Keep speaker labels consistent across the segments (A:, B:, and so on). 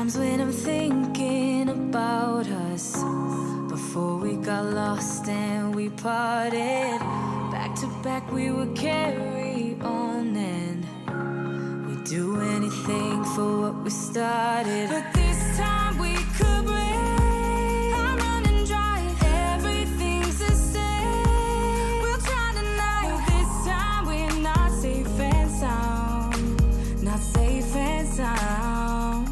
A: Sometimes when I'm thinking about us, before we got lost and we parted, back to back we would carry on and we'd do anything for what we started. But this time we could break. I'm running dry, everything's the same. We'll try tonight. This time we're not safe and sound, not safe and sound.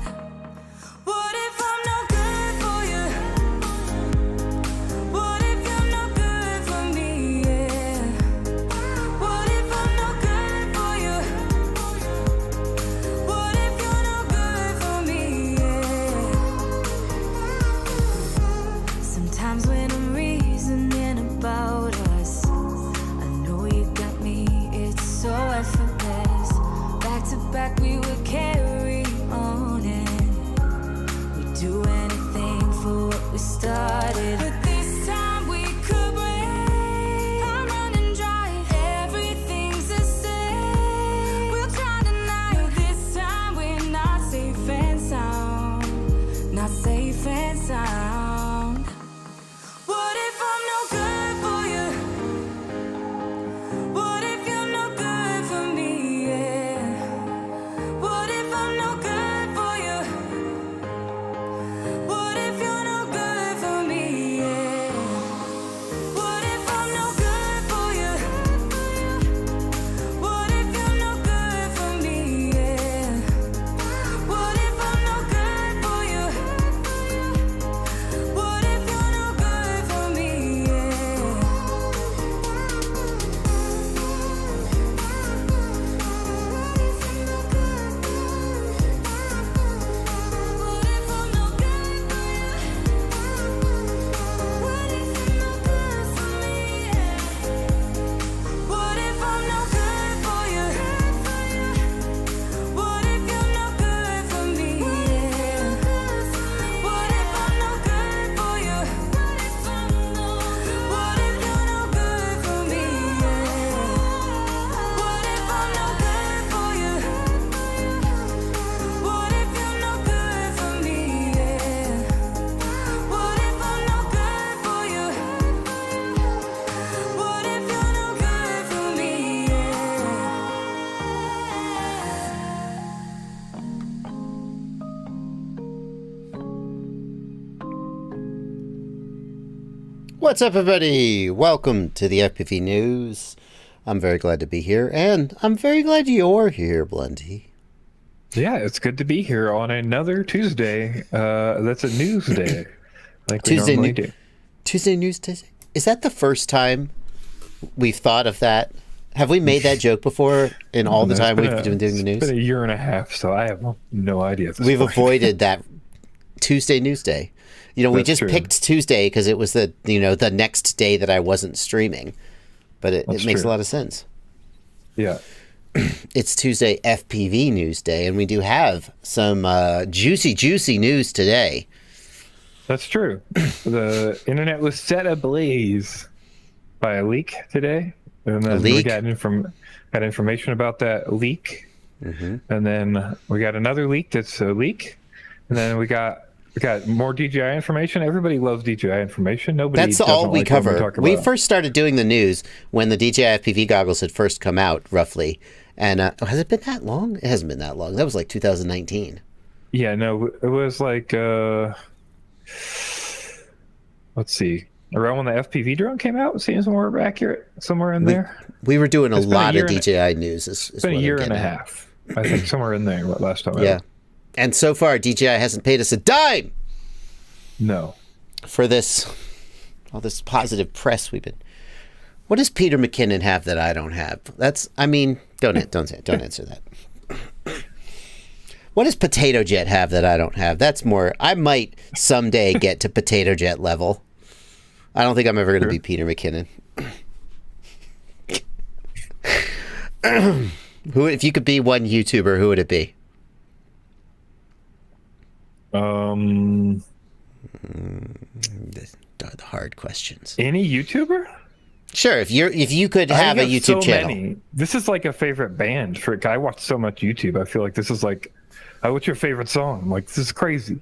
A: Back we would carry on and we'd do anything for what we started. But this time we could break. I'm running dry, everything's the same. We'll try tonight. This time we're not safe and sound, not safe and sound. What if I'm no good for you? What if you're no good for me? Yeah. What if I'm no good for you? What if you're no good for me? Yeah. What if I'm no good for you? What if you're no good for me? Yeah. What if I'm no good for you? What if you're no good for me? Yeah.
B: What's up, everybody? Welcome to the FPV News. I'm very glad to be here, and I'm very glad you're here, Blunty.
C: Yeah, it's good to be here on another Tuesday. That's a news day, like we
B: Tuesday
C: normally do.
B: Tuesday News Day? Is that the first time we've thought of that? Have we made that joke before in all the time we've been doing the news?
C: It's been a year and a half, so I have no idea.
B: We've avoided that Tuesday News Day. You know, we just picked Tuesday because it was the next day that I wasn't streaming. But it makes a lot of sense.
C: Yeah.
B: It's Tuesday FPV News Day, and we do have some juicy news today.
C: That's true. The internet was set ablaze by a leak today. And then we got information about that leak. Mm-hmm. And then we got another leak that's a leak. And then we got more DJI information. Everybody loves DJI information.
B: That's all we cover. We first started doing the news when the DJI FPV goggles had first come out, roughly. And has it been that long? It hasn't been that long. That was like 2019.
C: Yeah, no, it was like, let's see, around when the FPV drone came out. It seems more accurate, somewhere in there.
B: We were doing a lot of DJI news.
C: It's been a year and a half, I think, somewhere in there. Last time.
B: Yeah. And so far, DJI hasn't paid us a dime.
C: No.
B: For all this positive press we've been. What does Peter McKinnon have that I don't have? Don't answer that. What does Potato Jet have that I don't have? That's more. I might someday get to Potato Jet level. I don't think I'm ever going to be Peter McKinnon. If you could be one YouTuber, who would it be? The hard questions.
C: Any YouTuber?
B: Sure, if you could have a YouTube channel.
C: Many. This is like a favorite band for. I watch so much YouTube. I feel like this is like what's your favorite song? I'm like, this is crazy.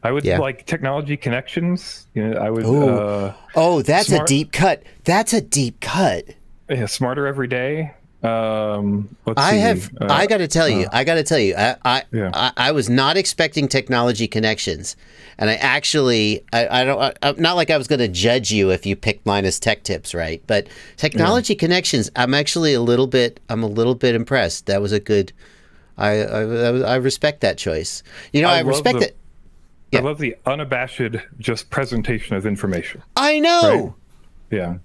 C: I would
B: Yeah.
C: like technology connections. I would.
B: That's a deep cut. That's a deep cut.
C: Yeah, smarter every day. Let's
B: I
C: see.
B: have. I got to tell you.
C: Yeah.
B: I was not expecting technology connections, and I actually. I don't. I'm not like I was going to judge you if you picked Linus Tech Tips, right? But technology connections. I'm actually a little bit. I'm a little bit impressed. That was a good. I respect that choice. I respect it.
C: I love the unabashed just presentation of information.
B: I know.
C: Right? Yeah.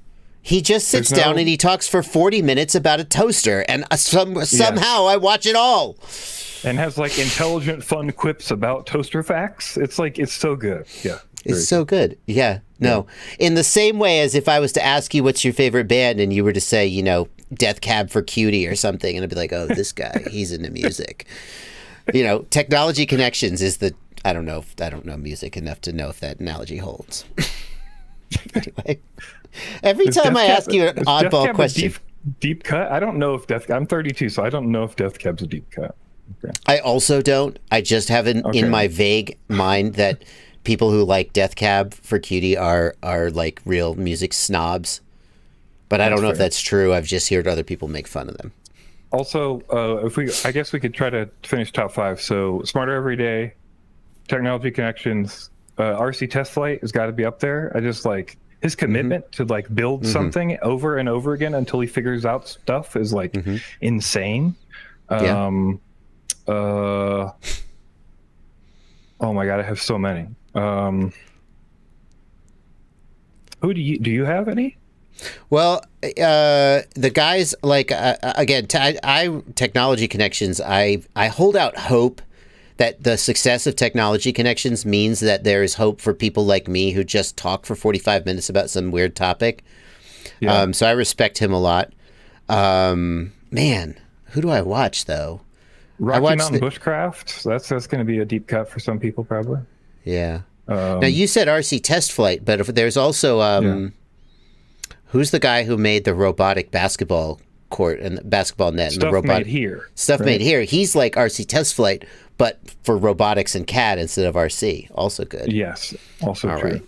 B: He just sits down and he talks for 40 minutes about a toaster, and somehow I watch it all.
C: And has like intelligent, fun quips about toaster facts. It's like, it's so good. Yeah.
B: It's so good. Yeah. No. In the same way as if I was to ask you what's your favorite band and you were to say, Death Cab for Cutie or something, and I'd be like, oh, this guy, he's into music. Technology connections is the, I don't know music enough to know if that analogy holds. Anyway, every time I ask you an oddball question.
C: Deep cut? I don't know if I'm 32, so I don't know if Death Cab's a deep cut. Okay.
B: I also don't. I just have in my vague mind that people who like Death Cab for Cutie are like real music snobs. But I don't know if that's true. I've just heard other people make fun of them.
C: Also, I guess we could try to finish top 5. So Smarter Every Day, Technology Connections, RC Test Flight has got to be up there. I just like his commitment to like build something over and over again until he figures out stuff is like insane. Oh my God, I have so many. Who do you have any?
B: Well, the guys like again, Technology Connections. I hold out hope that the success of Technology Connections means that there is hope for people like me who just talk for 45 minutes about some weird topic. Yeah. So I respect him a lot. Man, who do I watch though?
C: Rocky Mountain Bushcraft. That's going to be a deep cut for some people probably.
B: Yeah. Now you said RC Test Flight, but if there's also who's the guy who made the robotic basketball court and the basketball net and the robotic stuff made here? He's like RC Test Flight, but for robotics and CAD instead of RC. Also good.
C: Yes, also
B: all
C: true.
B: Right.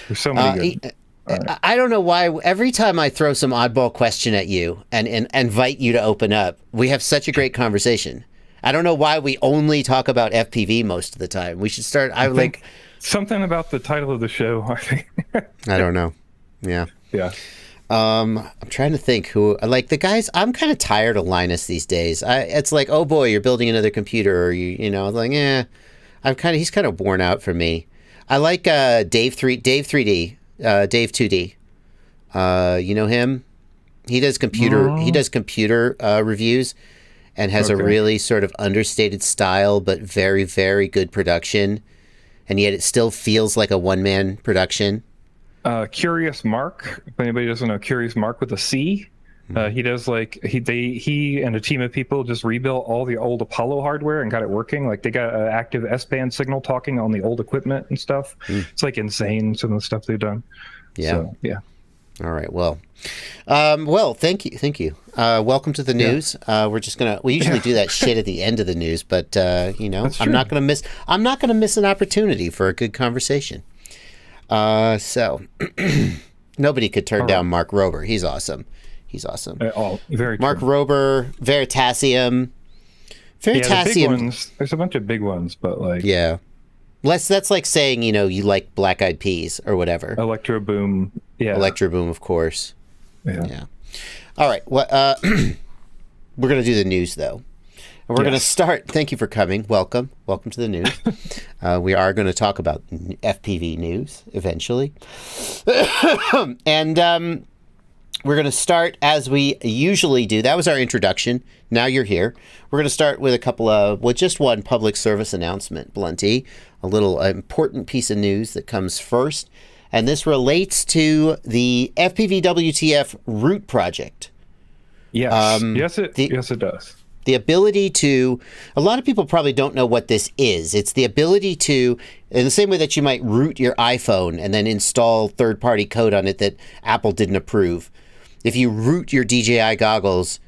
C: There's so many good.
B: Right. I don't know why every time I throw some oddball question at you and invite you to open up, we have such a great conversation. I don't know why we only talk about FPV most of the time. We should start. I like
C: something about the title of the show. I think.
B: I don't know. Yeah.
C: Yeah.
B: I'm trying to think who like the guys. I'm kind of tired of Linus these days. It's like, oh boy, you're building another computer, or like, he's kind of worn out for me. I like Dave 3D, Dave 2D. You know him? He does computer reviews, and has a really sort of understated style, but very, very good production, and yet it still feels like a one-man production.
C: Curious Mark, if anybody doesn't know Curious Mark with a C, he does like he and a team of people just rebuilt all the old Apollo hardware and got it working. Like they got an active S-band signal talking on the old equipment and stuff. It's like insane some of the stuff they've done.
B: Yeah.
C: So, yeah.
B: All right. Well, thank you. Welcome to the news. We usually do that shit at the end of the news, but I'm not going to miss an opportunity for a good conversation. So nobody could turn down Mark Rober. He's awesome.
C: Very
B: Mark
C: true.
B: Rober, Veritasium.
C: The big ones, there's a bunch of big ones, but like
B: that's like saying you like Black Eyed Peas or whatever.
C: Electro Boom,
B: of course.
C: Yeah.
B: All right. Well, we're gonna do the news though. And we're going to start. Thank you for coming. Welcome to the news. We are going to talk about FPV news eventually. And we're going to start as we usually do. That was our introduction. Now you're here. We're going to start with just one public service announcement, Blunty. A little important piece of news that comes first. And this relates to the FPV.WTF Root project.
C: Yes. Yes, it does.
B: The ability to, a lot of people probably don't know what this is. It's the ability to, in the same way that you might root your iPhone and then install third-party code on it that Apple didn't approve. If you root your DJI goggles,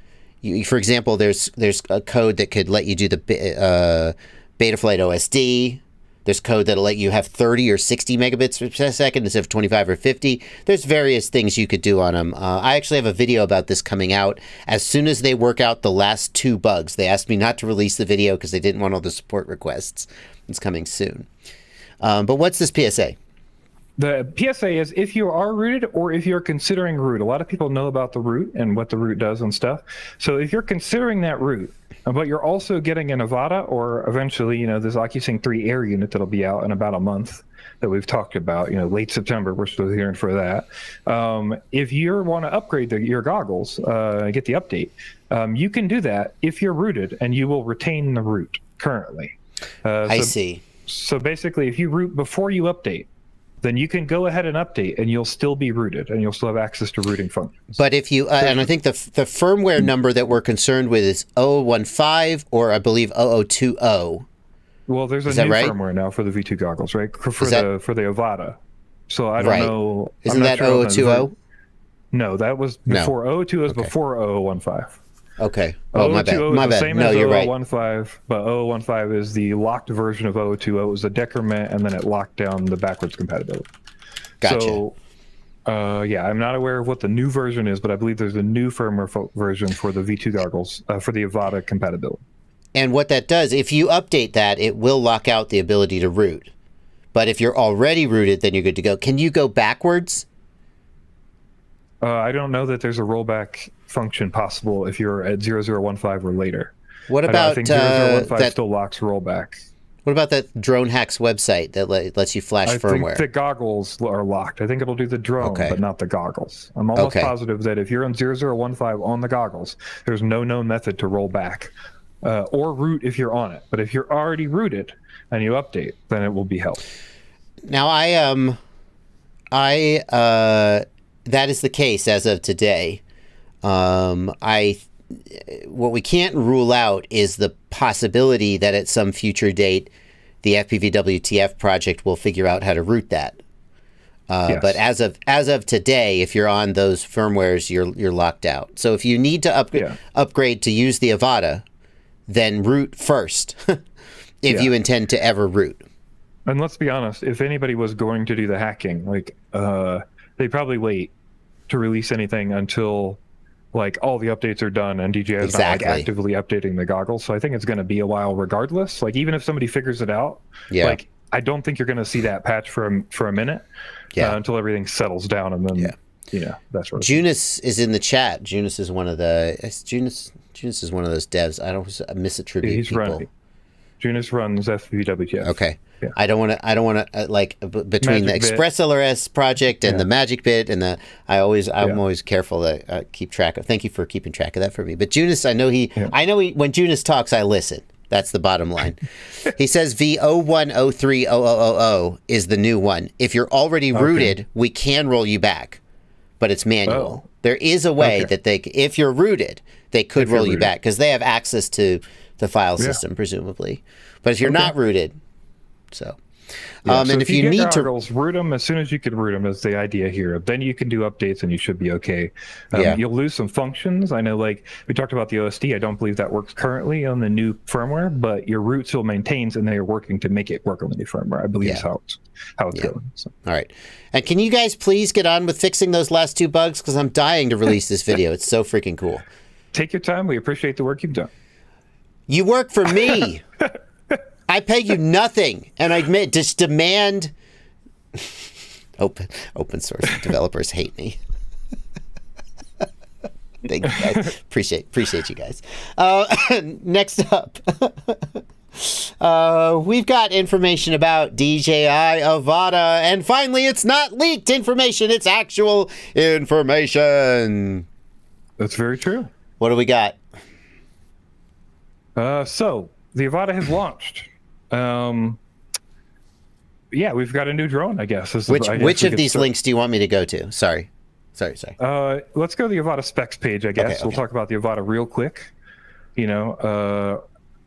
B: for example, there's a code that could let you do the Betaflight OSD. There's code that'll let you have 30 or 60 megabits per second instead of 25 or 50. There's various things you could do on them. I actually have a video about this coming out as soon as they work out the last 2 bugs. They asked me not to release the video because they didn't want all the support requests. It's coming soon. But what's this PSA?
C: The PSA is if you are rooted or if you're considering root. A lot of people know about the root and what the root does and stuff. So if you're considering that root, but you're also getting an Avata or eventually, this OcuSync 3 Air unit that'll be out in about a month that we've talked about, late September, we're still hearing for that. If you want to upgrade your goggles, get the update, you can do that if you're rooted and you will retain the root currently.
B: I see.
C: So basically, if you root before you update, then you can go ahead and update and you'll still be rooted and you'll still have access to rooting functions.
B: But if you, and I think the firmware number that we're concerned with is 0015 or I believe 0020.
C: Well, there's a new firmware now for the V2 goggles, right? For the Avata. So I don't know.
B: Isn't that 0020?
C: No, that was before 020 was before 0015.
B: Okay. Oh, my bad. My bad.
C: Same
B: no,
C: as
B: you're
C: 0015, right. But 0015 is the locked version of 020. It was a decrement, and then it locked down the backwards compatibility.
B: Gotcha.
C: So, I'm not aware of what the new version is, but I believe there's a new firmware version for the V2 goggles for the Avata compatibility.
B: And what that does, if you update that, it will lock out the ability to root. But if you're already rooted, then you're good to go. Can you go backwards?
C: I don't know that there's a rollback function possible if you're at 0015 or later.
B: What about
C: I think 0015 still locks rollback.
B: What about that Drone Hacks website that lets you flash firmware?
C: I think the goggles are locked. I think it'll do the drone, but not the goggles. I'm almost positive that if you're on 0015 on the goggles, there's no known method to roll back or root if you're on it. But if you're already rooted and you update, then it will be held.
B: Now, that is the case as of today. What we can't rule out is the possibility that at some future date, the FPV.WTF project will figure out how to root that. Yes. But as of today, if you're on those firmwares, you're locked out. So if you need to upgrade to use the Avata, then root first if you intend to ever root.
C: And let's be honest, if anybody was going to do the hacking, they'd probably wait to release anything until all the updates are done and DJI is not actively updating the goggles. So I think it's going to be a while regardless. Even if somebody figures it out, I don't think you're going to see that patch for a minute until everything settles down and then that's right.
B: Junus is in the chat. Junus is one of the Junus is one of those devs. I don't misattribute people.
C: Junus runs FPV.WTF.
B: Okay. Yeah. I don't want to between the Express LRS project and the Magic Bit and I'm always careful to keep track of. Thank you for keeping track of that for me. But Junus, I know when Junus talks, I listen. That's the bottom line. He says V01030000 is the new one. If you're already rooted, we can roll you back, but it's manual. Oh. There is a way that if you're rooted, they could roll you back because they have access to the file system, presumably. But if you're not rooted, so and if you need to
C: root them as soon as you can root them is the idea here. Then you can do updates and you should be okay. You'll lose some functions. I know, we talked about the OSD. I don't believe that works currently on the new firmware, but your root still maintains, and they are working to make it work on the new firmware. I believe is how it's going. So.
B: All right. And can you guys please get on with fixing those last 2 bugs because I'm dying to release this video. It's so freaking cool.
C: Take your time. We appreciate the work you've done.
B: You work for me. I pay you nothing, and I just demand. Open source developers hate me. Thank you guys. Appreciate you guys. Next up, we've got information about DJI Avata, and finally, it's not leaked information; it's actual information.
C: That's very true.
B: What do we got?
C: So the Avata has launched. We've got a new drone, I guess.
B: Which of these links do you want me to go to? Sorry.
C: Let's go to the Avada Specs page, I guess. We'll talk about the Avata real quick, and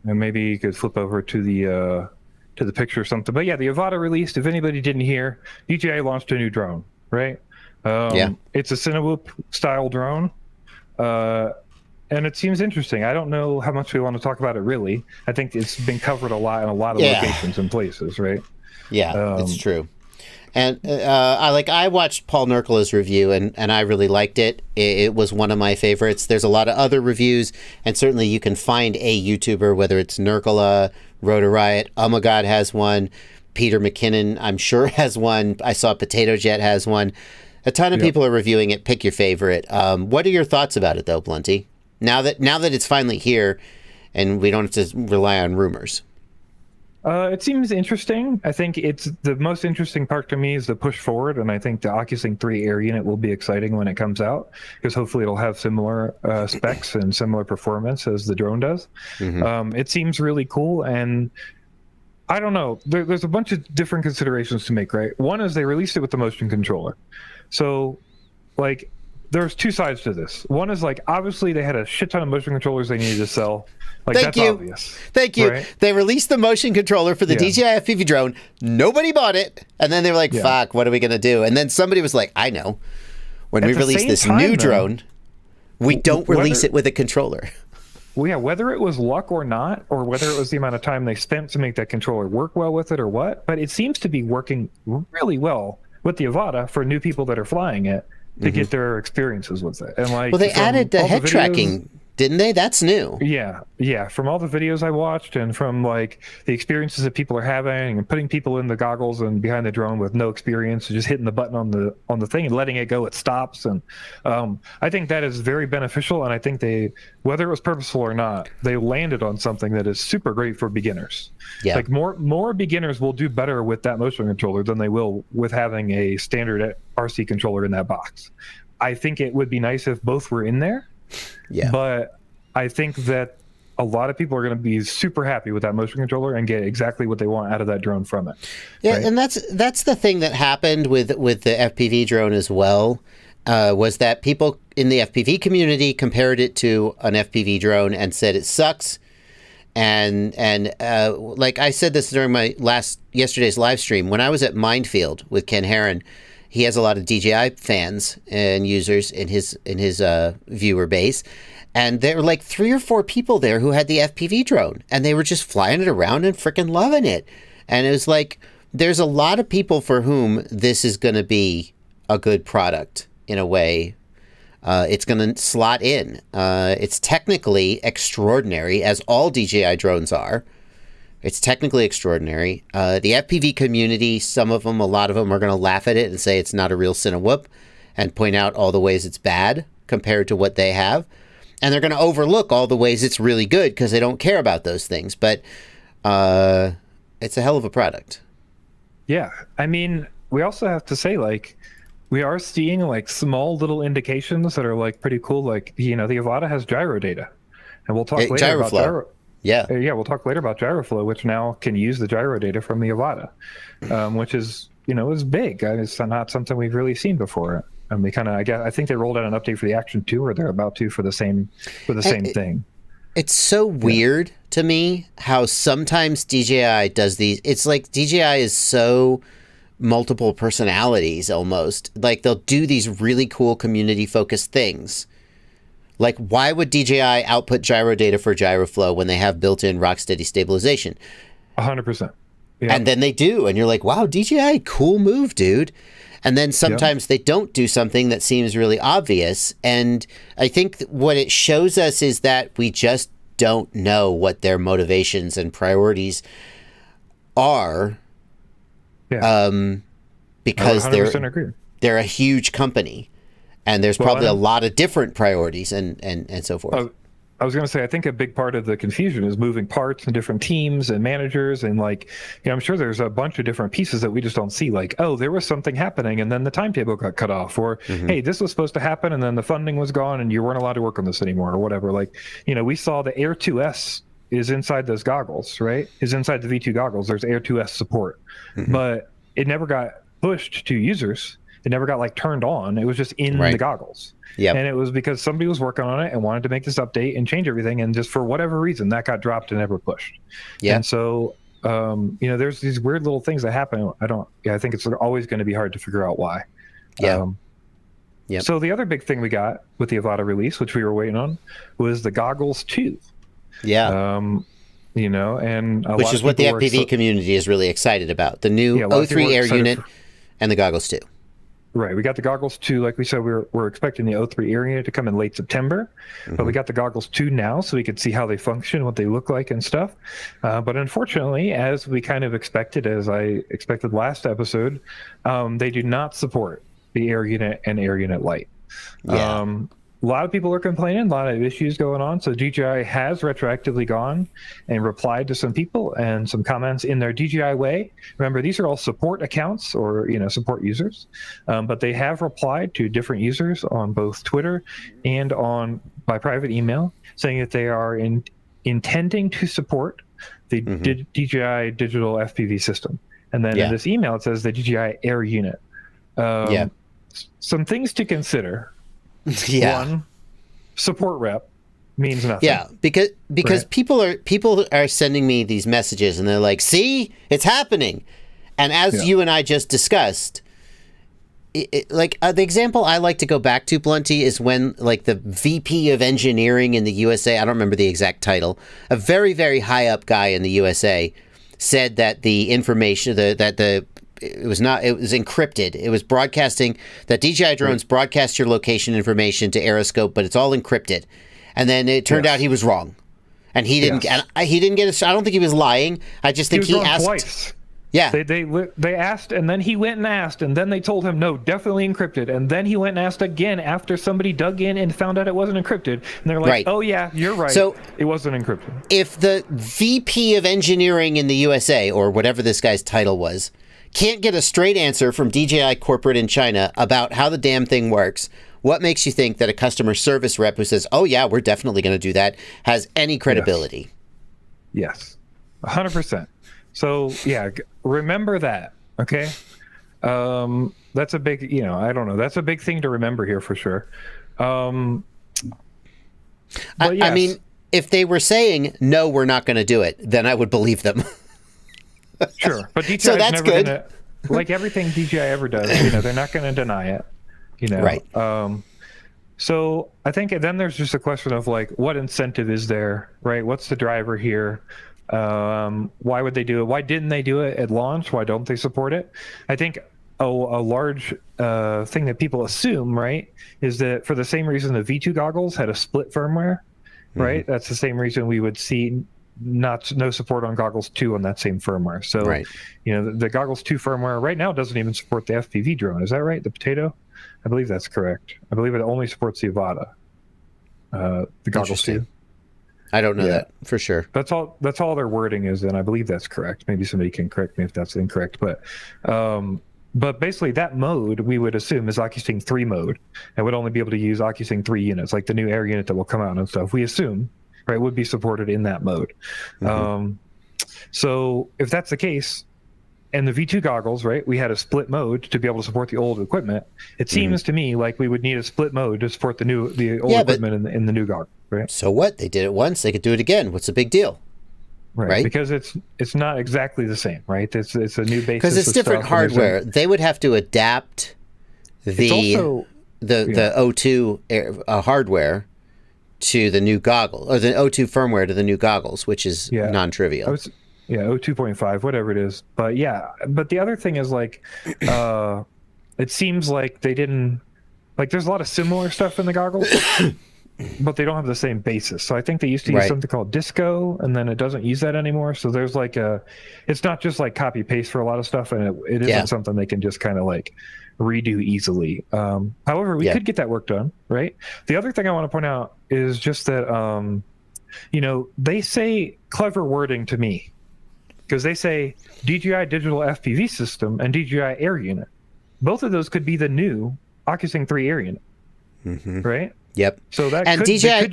C: maybe you could flip over to the picture or something. But the Avata released. If anybody didn't hear, DJI launched a new drone, right? It's a Cinewhoop style drone. and it seems interesting. I don't know how much we want to talk about it, really. I think it's been covered a lot in a lot of locations and places, right?
B: Yeah, it's true. And I watched Paul Nurkola's review, and I really liked it. It was one of my favorites. There's a lot of other reviews, and certainly you can find a YouTuber, whether it's Nurkola, Rotor Riot, Oh My God has one, Peter McKinnon, I'm sure, has one. I saw Potato Jet has one. A ton of people are reviewing it. Pick your favorite. What are your thoughts about it, though, Blunty? Now that it's finally here, and we don't have to rely on rumors.
C: It seems interesting. I think it's the most interesting part to me is the push forward, and I think the OcuSync 3 Air unit will be exciting when it comes out, because hopefully it'll have similar specs and similar performance as the drone does. It seems really cool, and I don't know. There's a bunch of different considerations to make, right? One is they released it with the motion controller. So, like, there's two sides to this. One is, like, obviously they had a shit ton of motion controllers they needed to sell. Like,
B: Thank you.
C: Obvious.
B: Thank you.
C: Right?
B: They released the motion controller for the DJI FPV drone. Nobody bought it. And then they were like, fuck, what are we going to do? And then somebody was like, I know. When we release this new drone, we don't release it with a controller.
C: Well, yeah, whether it was luck or not, or whether it was the amount of time they spent to make that controller work well with it or what, but it seems to be working really well with the Avata for new people that are flying it to get their experiences with it. And like,
B: well, they added the head tracking, didn't they? That's new.
C: Yeah. From all the videos I watched and from like the experiences that people are having and putting people in the goggles and behind the drone with no experience, just hitting the button on the thing and letting it go, it stops. And I think that is very beneficial. And I think they, whether it was purposeful or not, they landed on something that is super great for beginners. Yeah. Like more beginners will do better with that motion controller than they will with having a standard RC controller in that box. I think it would be nice if both were in there. Yeah. But I think that a lot of people are going to be super happy with that motion controller and get exactly what they want out of that drone from it.
B: Yeah, right? And that's the thing that happened with the FPV drone as well, was that people in the FPV community compared it to an FPV drone and said it sucks. And like I said this during my yesterday's live stream, when I was at Mindfield with Ken Herron, he has a lot of DJI fans and users in his viewer base. And there were like 3 or 4 people there who had the FPV drone, and they were just flying it around and freaking loving it. And it was like, there's a lot of people for whom this is going to be a good product in a way. It's going to slot in. It's technically extraordinary, as all DJI drones are. It's technically extraordinary. The FPV community, a lot of them are going to laugh at it and say it's not a real Cinewhoop and point out all the ways it's bad compared to what they have. And they're going to overlook all the ways it's really good because they don't care about those things. But it's a hell of a product. Yeah.
C: I mean, we also have to say, like, we are seeing like small little indications that are like pretty cool. Like, you know, the Avata has gyro data, and we'll talk later about gyro. Yeah, we'll talk later about Gyroflow, which now can use the gyro data from the Avata, which is, you know, is big. It's not something we've really seen before. And we I think they rolled out an update for the Action 2, or they're about to for the same thing.
B: It's so weird to me how sometimes DJI does these. It's like DJI is so multiple personalities almost. Like, they'll do these really cool community focused things. Like, why would DJI output gyro data for Gyroflow when they have built-in rock-steady stabilization?
C: 100%.
B: Yeah. And then they do, and you're like, wow, DJI, cool move, dude. And then sometimes they don't do something that seems really obvious. And I think what it shows us is that we just don't know what their motivations and priorities are. Yeah. Because they're a huge company. And there's probably a lot of different priorities and so forth.
C: I was going to say, I think a big part of the confusion is moving parts and different teams and managers. And like, you know, I'm sure there's a bunch of different pieces that we just don't see. Like, oh, there was something happening and then the timetable got cut off. Or, hey, this was supposed to happen and then the funding was gone and you weren't allowed to work on this anymore or whatever. Like, you know, we saw the Air 2S is inside those goggles, right? Is inside the V2 goggles. There's Air 2S support. But it never got pushed to users. It never got like turned on. It was just in the goggles. Yeah. And it was because somebody was working on it and wanted to make this update and change everything. And just for whatever reason, that got dropped and never pushed. Yeah. And so, you know, there's these weird little things that happen. I think it's always going to be hard to figure out why.
B: Yeah. Yep.
C: So the other big thing we got with the Avata release, which we were waiting on, was the Goggles 2.
B: Yeah.
C: And
B: which is what the FPV community is really excited about. The new O3 Air unit and the Goggles 2.
C: Right. We got the Goggles 2. Like we said, we're expecting the O3 Air unit to come in late September. But we got the Goggles 2 now, so we could see how they function, what they look like and stuff. But unfortunately, as we kind of expected, as I expected last episode, they do not support the Air unit and Air unit Lite.
B: Yeah.
C: A lot of people are complaining, a lot of issues going on. So DJI has retroactively gone and replied to some people and some comments in their DJI way. Remember, these are all support accounts or support users, but they have replied to different users on both Twitter and by private email, saying that they are intending to support the DJI digital FPV system. And then in this email, it says the DJI Air unit. Some things to consider.
B: Yeah.
C: One, support rep means nothing.
B: Yeah, because right? people are sending me these messages and they're like, "See, it's happening." And as you and I just discussed, the example I like to go back to, Blunty, is when like the VP of engineering in the USA, I don't remember the exact title, a very, very high up guy in the USA said that the information it was encrypted. It was broadcasting that DJI drones broadcast your location information to Aeroscope, but it's all encrypted. And then it turned out he was wrong, and he didn't. And he didn't get. I don't think he was lying. I just think he asked
C: twice.
B: Yeah,
C: they asked, and then he went and asked, and then they told him no, definitely encrypted, and then he went and asked again after somebody dug in and found out it wasn't encrypted, and they're like, oh yeah, you're right. So it wasn't encrypted.
B: If the VP of engineering in the USA or whatever this guy's title was can't get a straight answer from DJI corporate in China about how the damn thing works, what makes you think that a customer service rep who says, oh yeah, we're definitely going to do that, has any credibility?
C: Yes. 100%. So yeah, remember that. Okay. That's a big, I don't know. That's a big thing to remember here for sure.
B: I mean, if they were saying, no, we're not going to do it, then I would believe them.
C: Sure, but DJI
B: so that's
C: never
B: good.
C: Like everything DJI ever does, they're not going to deny it.
B: Right.
C: So I think then there's just a question of like, what incentive is there, right? What's the driver here? Why would they do it? Why didn't they do it at launch? Why don't they support it? I think a large thing that people assume, right, is that for the same reason the V2 goggles had a split firmware, right? That's the same reason we would see no support on Goggles 2 on that same firmware. So, the Goggles 2 firmware right now doesn't even support the FPV drone. Is that right? The Potato? I believe that's correct. I believe it only supports the Avata. The Goggles 2.
B: I don't know that for sure.
C: That's all their wording is, and I believe that's correct. Maybe somebody can correct me if that's incorrect. But basically that mode we would assume is OcuSync 3 mode, and would only be able to use OcuSync 3 units, like the new Air unit that will come out and stuff. We assume, right, would be supported in that mode. So if that's the case, and the V2 goggles, right, we had a split mode to be able to support the old equipment. It seems to me like we would need a split mode to support the old equipment in the new goggle, right?
B: So what? They did it once, they could do it again. What's the big deal?
C: Right? Because it's not exactly the same, right? It's a new basis.
B: Because it's different hardware. They would have to adapt the O2 hardware to the new goggle, or the O2 firmware to the new goggles, which is non-trivial.
C: O2.5, whatever it is. But the other thing is like, it seems like they didn't, like there's a lot of similar stuff in the goggles, but they don't have the same basis. So I think they used to use something called Disco, and then it doesn't use that anymore. So there's like it's not just like copy paste for a lot of stuff, and it isn't something they can just kind of like redo easily. However, we could get that work done, right? The other thing I want to point out is just that, they say clever wording to me, because they say DJI digital FPV system and DJI Air unit. Both of those could be the new OcuSync 3 Air unit, right?
B: Yep.
C: So that
B: and DJI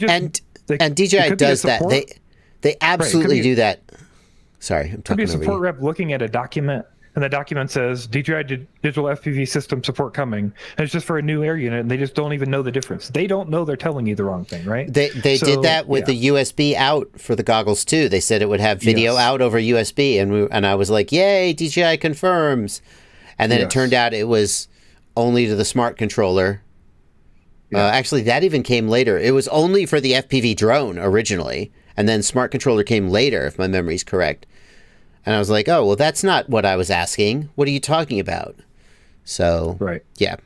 B: does that. They absolutely do that. Sorry, I'm talking over you.
C: Could be a support rep looking at a document, and the document says DJI digital FPV system support coming, and it's just for a new Air unit, and they just don't even know the difference. They don't know they're telling you the wrong thing, right?
B: They did that with the USB out for the goggles too. They said it would have video out over USB, and I was like, yay, DJI confirms. And then it turned out it was only to the smart controller Actually, that even came later. It was only for the FPV drone originally, and then Smart Controller came later, if my memory's correct. And I was like, oh, well, that's not what I was asking. What are you talking about? So,
C: Right.
B: Yeah.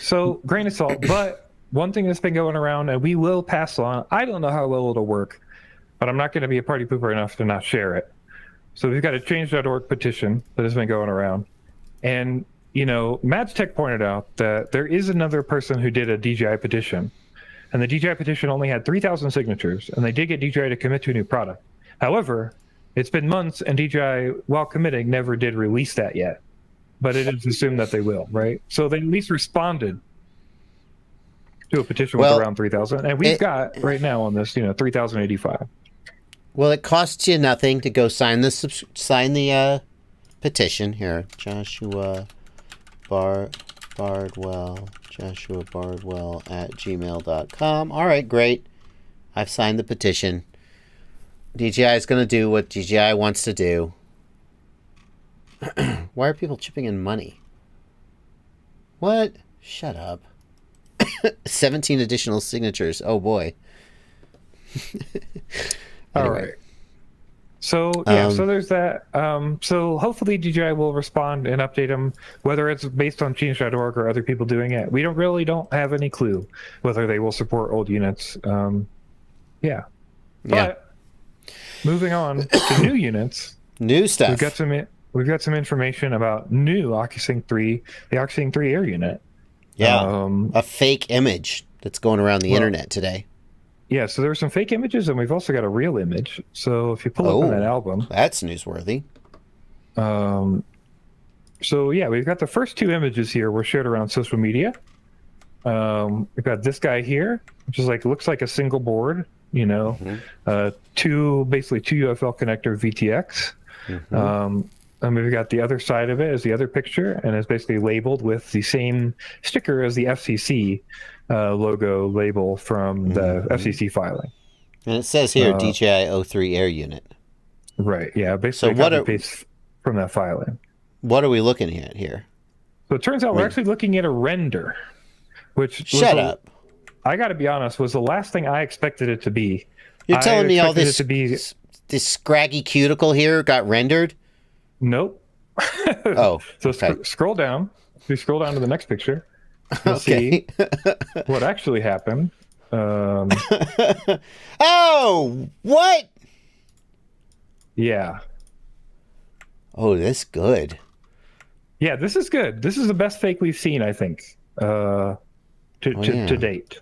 C: So, grain of salt. But one thing that's been going around, and we will pass on, I don't know how well it'll work, but I'm not going to be a party pooper enough to not share it. So we've got a change.org petition that has been going around. And, you know, Mads Tech pointed out that there is another person who did a DJI petition. And the DJI petition only had 3,000 signatures, and they did get DJI to commit to a new product. However, it's been months, and DJI, while committing, never did release that yet. But it is assumed that they will, right? So they at least responded to a petition with around 3,000. And we've got, right now on this, 3,085.
B: Well, it costs you nothing to go sign the petition here. Joshua Bardwell at gmail.com. All right, great. I've signed the petition. DJI is going to do what DJI wants to do. Why are people chipping in money? What? Shut up. 17 additional signatures. Oh, boy.
C: All right. So, so there's that. So hopefully DJI will respond and update them, whether it's based on change.org or other people doing it. We don't have any clue whether they will support old units. But moving on to new units.
B: New stuff.
C: We've got some information about new OcuSync 3, the OcuSync 3 Air unit.
B: Yeah, a fake image that's going around the internet today.
C: Yeah, so there are some fake images, and we've also got a real image. So if you pull up on that album...
B: That's newsworthy.
C: So yeah, we've got the first two images here were shared around social media. We've got this guy here, which is looks like a single board, two UFL connector VTX. And we've got the other side of it as the other picture, and it's basically labeled with the same sticker as the FCC logo label from the FCC filing.
B: And it says here DJI O3 Air unit.
C: Right, yeah, basically copy-paste from that filing.
B: What are we looking at here?
C: So it turns out we're actually looking at a render, which...
B: Shut up.
C: I got to be honest, was the last thing I expected it to be.
B: You're telling me all this, this scraggy cuticle here got rendered?
C: Nope.
B: Oh,
C: so scroll down. If you scroll down to the next picture, you'll see what actually happened.
B: Oh, what?
C: Yeah.
B: Oh, this good.
C: Yeah, this is good. This is the best fake we've seen, I think, to date.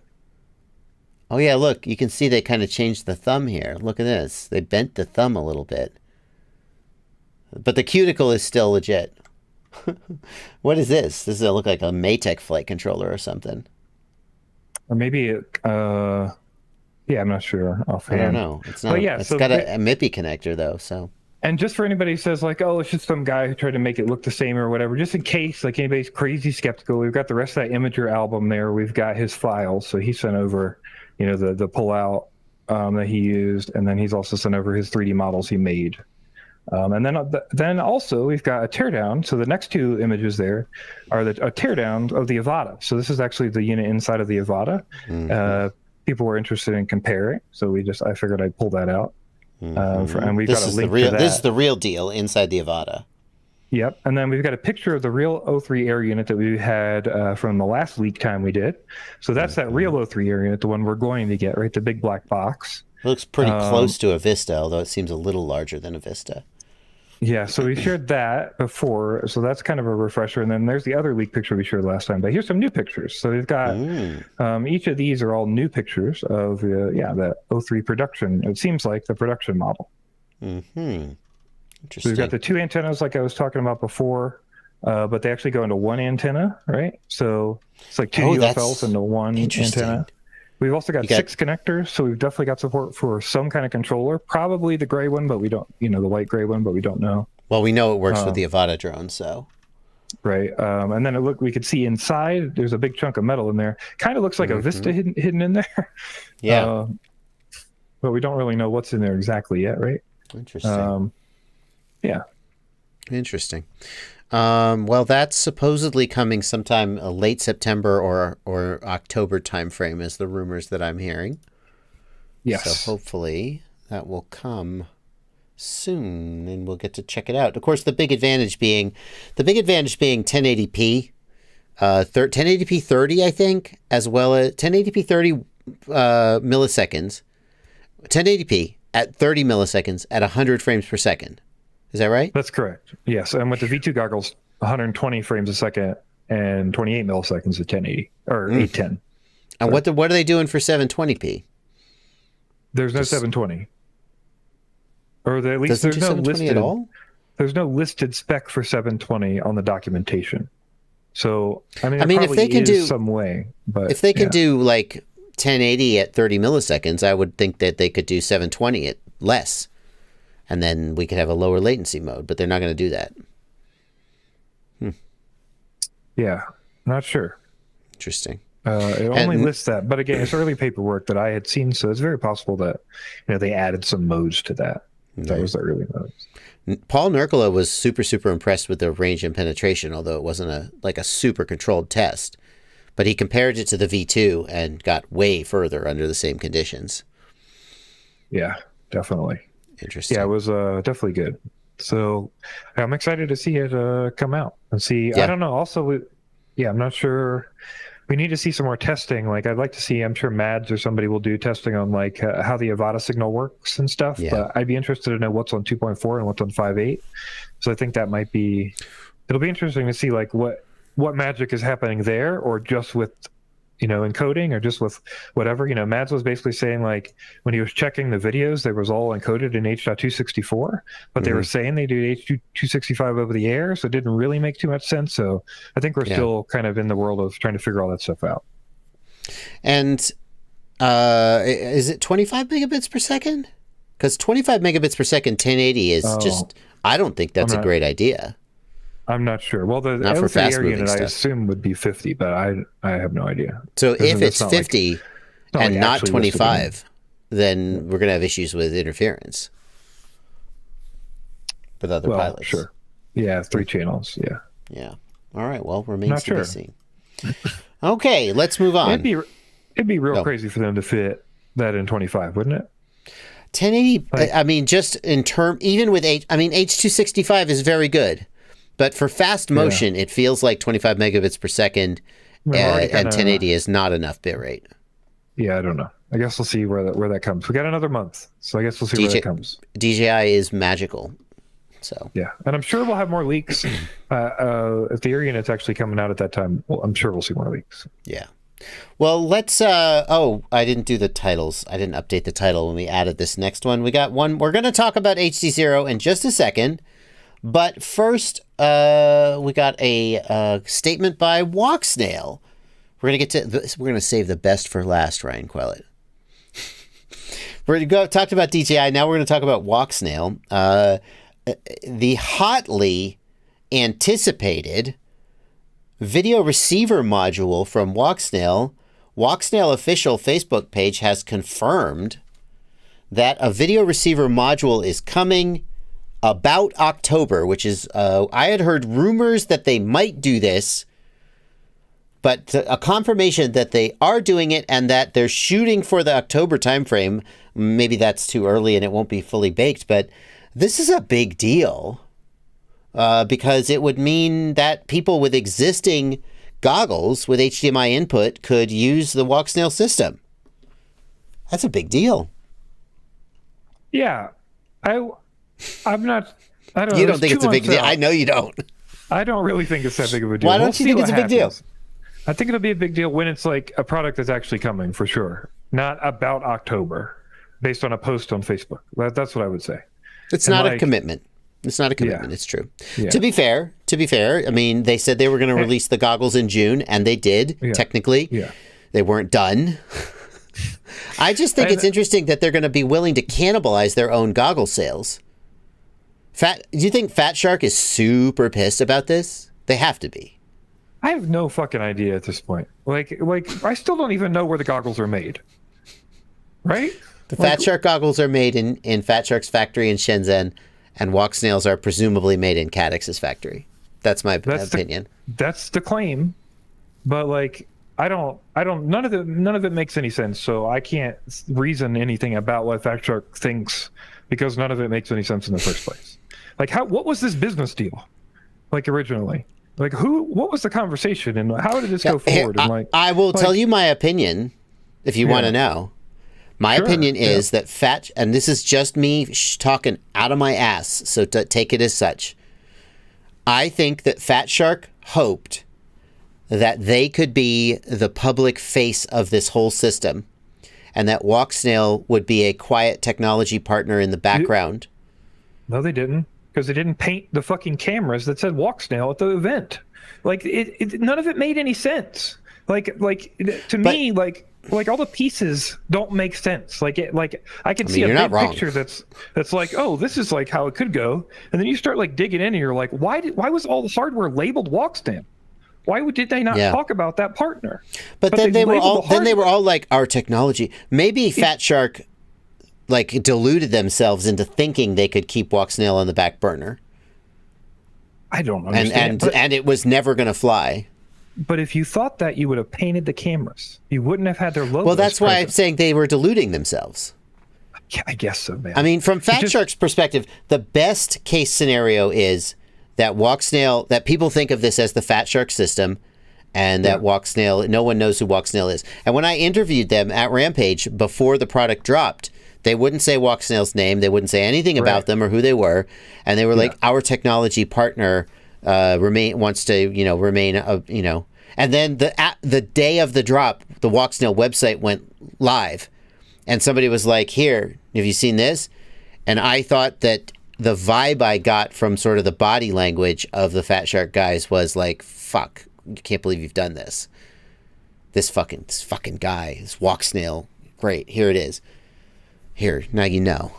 B: Oh, yeah, look, you can see they kind of changed the thumb here. Look at this. They bent the thumb a little bit. But the cuticle is still legit. What is this? Does it look like a Maytech flight controller or something?
C: Or maybe I'm not sure offhand.
B: I don't know. It's not. It's got a MIPI connector though. So.
C: And just for anybody who says it's just some guy who tried to make it look the same or whatever, just in case anybody's crazy skeptical, we've got the rest of that Imager album there. We've got his files, so he sent over, the pullout that he used, and then he's also sent over his 3D models he made. And then also we've got a teardown. So the next two images there are a teardown of the Avata. So this is actually the unit inside of the Avata. People were interested in comparing, so I figured I'd pull that out. And we've got a link to that.
B: This is the real deal inside the Avata.
C: Yep. And then we've got a picture of the real O3 Air unit that we had from the last leak time we did. So that's that real O3 Air unit, the one we're going to get, right? The big black box.
B: It looks pretty close to a Vista, although it seems a little larger than a Vista.
C: Yeah, so we shared that before, so that's kind of a refresher. And then there's the other leak picture we shared last time. But here's some new pictures. So we've got each of these are all new pictures of the O3 production. It seems like the production model.
B: Interesting.
C: So we've got the two antennas like I was talking about before, but they actually go into one antenna, right? So it's like two UFLs into one antenna. We've also got 6 connectors, so we've definitely got support for some kind of controller. Probably the gray one, but we don't, the white gray one, but we don't know.
B: Well, we know it works with the Avata drone, so.
C: Right. And then we could see inside, there's a big chunk of metal in there. Kind of looks like a Vista hidden in there.
B: Yeah.
C: But we don't really know what's in there exactly yet, right?
B: Interesting.
C: Yeah.
B: Interesting. Well, that's supposedly coming sometime late September or October timeframe, is the rumors that I'm hearing.
C: Yes.
B: So hopefully that will come soon, and we'll get to check it out. Of course, the big advantage being 1080p, 1080p 30, I think, as well as 1080p 30 milliseconds, 1080p at 30 milliseconds at 100 frames per second. Is that right?
C: That's correct. Yes, and with the V2 goggles, 120 frames a second and 28 milliseconds at 1080 or 810.
B: And what are they doing for 720p?
C: There's no 720. Or at least there's no listed
B: at all.
C: There's no listed spec for 720 on the documentation. So I mean,
B: if they can do
C: some way, but
B: if they can do like 1080 at 30 milliseconds, I would think that they could do 720 at less, and then we could have a lower latency mode. But they're not going to do that.
C: Yeah, not sure.
B: Interesting.
C: It only lists that, but again, it's early paperwork that I had seen, so it's very possible that they added some modes to that. That was the early modes.
B: Paul Nurkala was super impressed with the range and penetration, although it wasn't a super controlled test. But he compared it to the V2 and got way further under the same conditions.
C: Yeah, definitely.
B: Interesting.
C: Yeah, it was definitely good. So I'm excited to see it come out and see.
B: Yeah.
C: I don't know. Also, I'm not sure. We need to see some more testing. Like, I'd like to see, I'm sure Mads or somebody will do testing on like how the Avada signal works and stuff.
B: Yeah.
C: But I'd be interested to know what's on 2.4 and what's on 5.8. So I think that might be, it'll be interesting to see like what magic is happening there, or just with, encoding, or just with whatever. Mads was basically saying like when he was checking the videos, they was all encoded in H.264, but they were saying they do H.265 over the air, so it didn't really make too much sense. So I think we're still kind of in the world of trying to figure all that stuff out.
B: And is it 25 megabits per second? Because 25 megabits per second 1080 is just, I don't think that's a great idea.
C: I'm not sure. Well, the
B: not for fast
C: air unit
B: stuff.
C: I assume would be 50, but I have no idea.
B: So if it's 50 and not
C: actually
B: 25, then we're going to have issues with interference with other pilots.
C: Sure. Yeah, 3 channels. Yeah.
B: Yeah. All right. Well, remains to be seen. Okay, let's move on.
C: It'd be real crazy for them to fit that in 25, wouldn't it?
B: 1080. I mean, just in term, even with H.265 is very good. But for fast motion, it feels like 25 megabits per second, and 1080 is not enough bitrate.
C: Yeah, I don't know. I guess we'll see where that comes. We got another month, so I guess we'll see where that comes.
B: DJI is magical. So
C: yeah, and I'm sure we'll have more leaks. If the air unit's actually coming out at that time, well, I'm sure we'll see more leaks.
B: Yeah. Well, let's. I didn't do the titles. I didn't update the title when we added this next one. We got one. We're going to talk about HDZero in just a second. But first, we got a statement by Walksnail. We're gonna get to this. We're gonna save the best for last, Ryan Quellet. We're gonna talked about DJI. Now we're gonna talk about Walksnail. The hotly anticipated video receiver module from Walksnail. Walksnail official Facebook page has confirmed that a video receiver module is coming about October, which is, I had heard rumors that they might do this, but a confirmation that they are doing it and that they're shooting for the October timeframe. Maybe that's too early and it won't be fully baked, but this is a big deal because it would mean that people with existing goggles with HDMI input could use the Walksnail system. That's a big deal.
C: Yeah. I'm not. I don't.
B: You don't think it's a big deal? I know you don't.
C: I don't really think it's that big of a deal.
B: Why don't you think it's a big deal?
C: I think it'll be a big deal when it's like a product that's actually coming for sure, not about October, based on a post on Facebook. That's what I would say.
B: It's not a commitment. It's not a commitment. Yeah. It's true. Yeah. To be fair, I mean, they said they were going to release the goggles in June, and they did. Yeah. Technically, they weren't done. I just think it's interesting that they're going to be willing to cannibalize their own goggle sales. Do you think Fat Shark is super pissed about this? They have to be.
C: I have no fucking idea at this point. Like I still don't even know where the goggles are made. Right?
B: The Fat Shark goggles are made in Fat Shark's factory in Shenzhen, and Walksnails are presumably made in Cadix's factory. That's my opinion.
C: That's the claim, but like I don't. None of it makes any sense. So I can't reason anything about what Fat Shark thinks because none of it makes any sense in the first place. Like what was this business deal? Like originally, like what was the conversation and how did this go forward? And
B: I will tell you my opinion if you want to know. My opinion is that and this is just me talking out of my ass, so take it as such. I think that Fat Shark hoped that they could be the public face of this whole system and that Walksnail would be a quiet technology partner in the background.
C: No, they didn't, because they didn't paint the fucking cameras that said Walksnail at the event. Like, none of it made any sense. Like me, all the pieces don't make sense. I can see a big picture that's like, oh, this is like how it could go, and then you start like digging in, and you're like, why was all the hardware labeled Walksnail? Why did they not talk about that partner?
B: But then they were all like, our technology. Maybe Fat Shark like deluded themselves into thinking they could keep Walksnail on the back burner.
C: I don't understand.
B: And it was never going to fly.
C: But if you thought that, you would have painted the cameras. You wouldn't have had their logo.
B: Well, that's why I'm saying they were deluding themselves.
C: I guess so, man.
B: I mean, from Fat Shark's perspective, the best case scenario is that Walksnail, that people think of this as the Fat Shark system, and that Walksnail, no one knows who Walksnail is. And when I interviewed them at Rampage before the product dropped, they wouldn't say Walksnail's name. They wouldn't say anything about them or who they were. And they were like, our technology partner wants to, remain, And then the day of the drop, the Walksnail website went live. And somebody was like, here, have you seen this? And I thought that the vibe I got from sort of the body language of the Fat Shark guys was like, fuck, you can't believe you've done this. This fucking guy, this Walksnail, great, here it is. Here, now you know.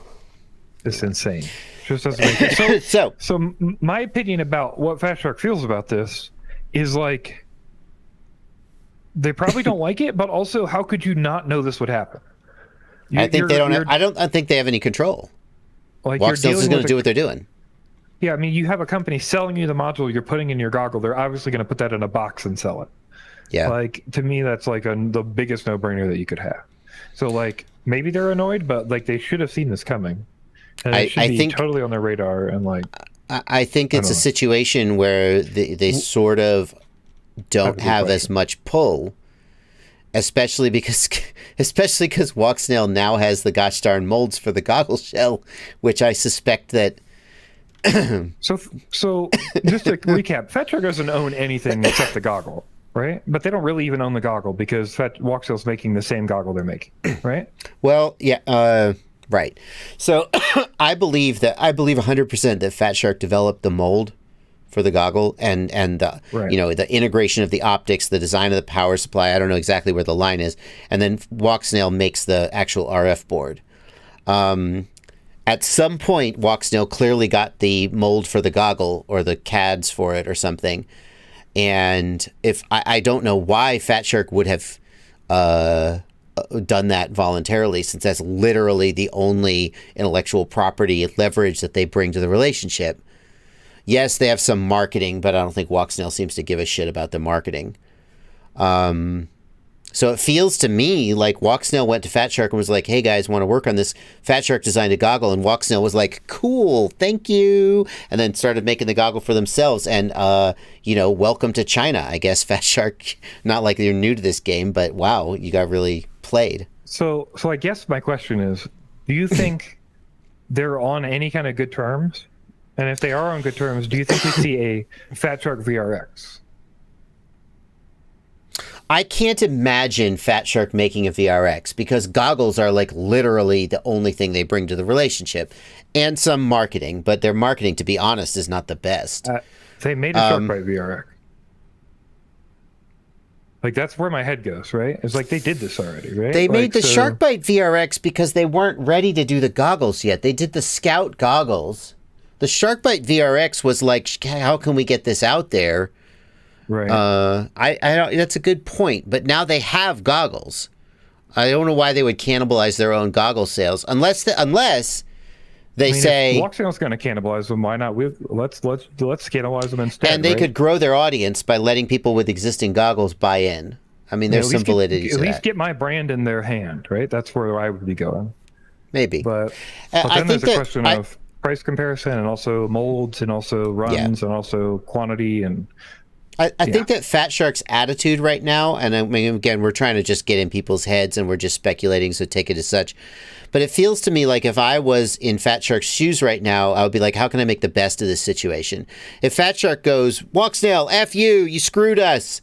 C: It's insane. Just doesn't make sense. So my opinion about what Fat Shark feels about this is like, they probably don't like it, but also, how could you not know this would happen?
B: I think they don't. I don't think they have any control.
C: Like,
B: Walksnail's is going to do what they're doing.
C: Yeah, I mean, you have a company selling you the module you're putting in your goggle. They're obviously going to put that in a box and sell it.
B: Yeah.
C: Like, to me, that's like the biggest no-brainer that you could have. So, like, maybe they're annoyed, but like they should have seen this coming. And it should be totally on their radar. And like,
B: I think it's a situation where they sort of don't have as much pull, especially because Walksnail now has the gosh darn molds for the goggle shell, which I suspect that.
C: So just to recap, Fat Shark doesn't own anything except the goggle, right? But they don't really even own the goggle because Walksnail's making the same goggle they're making, right?
B: Well, yeah, right. So I believe 100% that Fat Shark developed the mold for the goggle and the the integration of the optics, the design of the power supply. I don't know exactly where the line is, and then Walksnail makes the actual RF board. At some point, Walksnail clearly got the mold for the goggle or the CADs for it or something. And if I don't know why Fat Shark would have done that voluntarily, since that's literally the only intellectual property leverage that they bring to the relationship. Yes, they have some marketing, but I don't think Walksnail seems to give a shit about the marketing. So it feels to me like Walksnail went to Fat Shark and was like, hey guys, want to work on this? Fat Shark designed a goggle, and Walksnail was like, cool, thank you. And then started making the goggle for themselves. And, welcome to China, I guess. Fat Shark, not like you're new to this game, but wow, you got really played.
C: So I guess my question is, do you think they're on any kind of good terms? And if they are on good terms, do you think we see a Fat Shark VRX?
B: I can't imagine Fat Shark making a VRX because goggles are like literally the only thing they bring to the relationship, and some marketing, but their marketing, to be honest, is not the best.
C: They made a Sharkbite VRX. Like, that's where my head goes, right? It's like they did this already, right?
B: They made the Sharkbite VRX because they weren't ready to do the goggles yet. They did the Scout goggles. The Sharkbite VRX was like, how can we get this out there?
C: Right.
B: I don't. That's a good point. But now they have goggles. I don't know why they would cannibalize their own goggle sales, unless They say
C: Walksnail's going to cannibalize them. Why not? Let's cannibalize them instead.
B: And they could grow their audience by letting people with existing goggles buy in. I mean, there's some validity to that.
C: At least get my brand in their hand, right? That's where I would be going.
B: Maybe.
C: But then there's a question of price comparison and also molds and also runs and also quantity. And
B: I think that Fat Shark's attitude right now, and I mean, again, we're trying to just get in people's heads and we're just speculating, so take it as such. But it feels to me like if I was in Fat Shark's shoes right now, I would be like, how can I make the best of this situation? If Fat Shark goes, Walksnail, F you screwed us.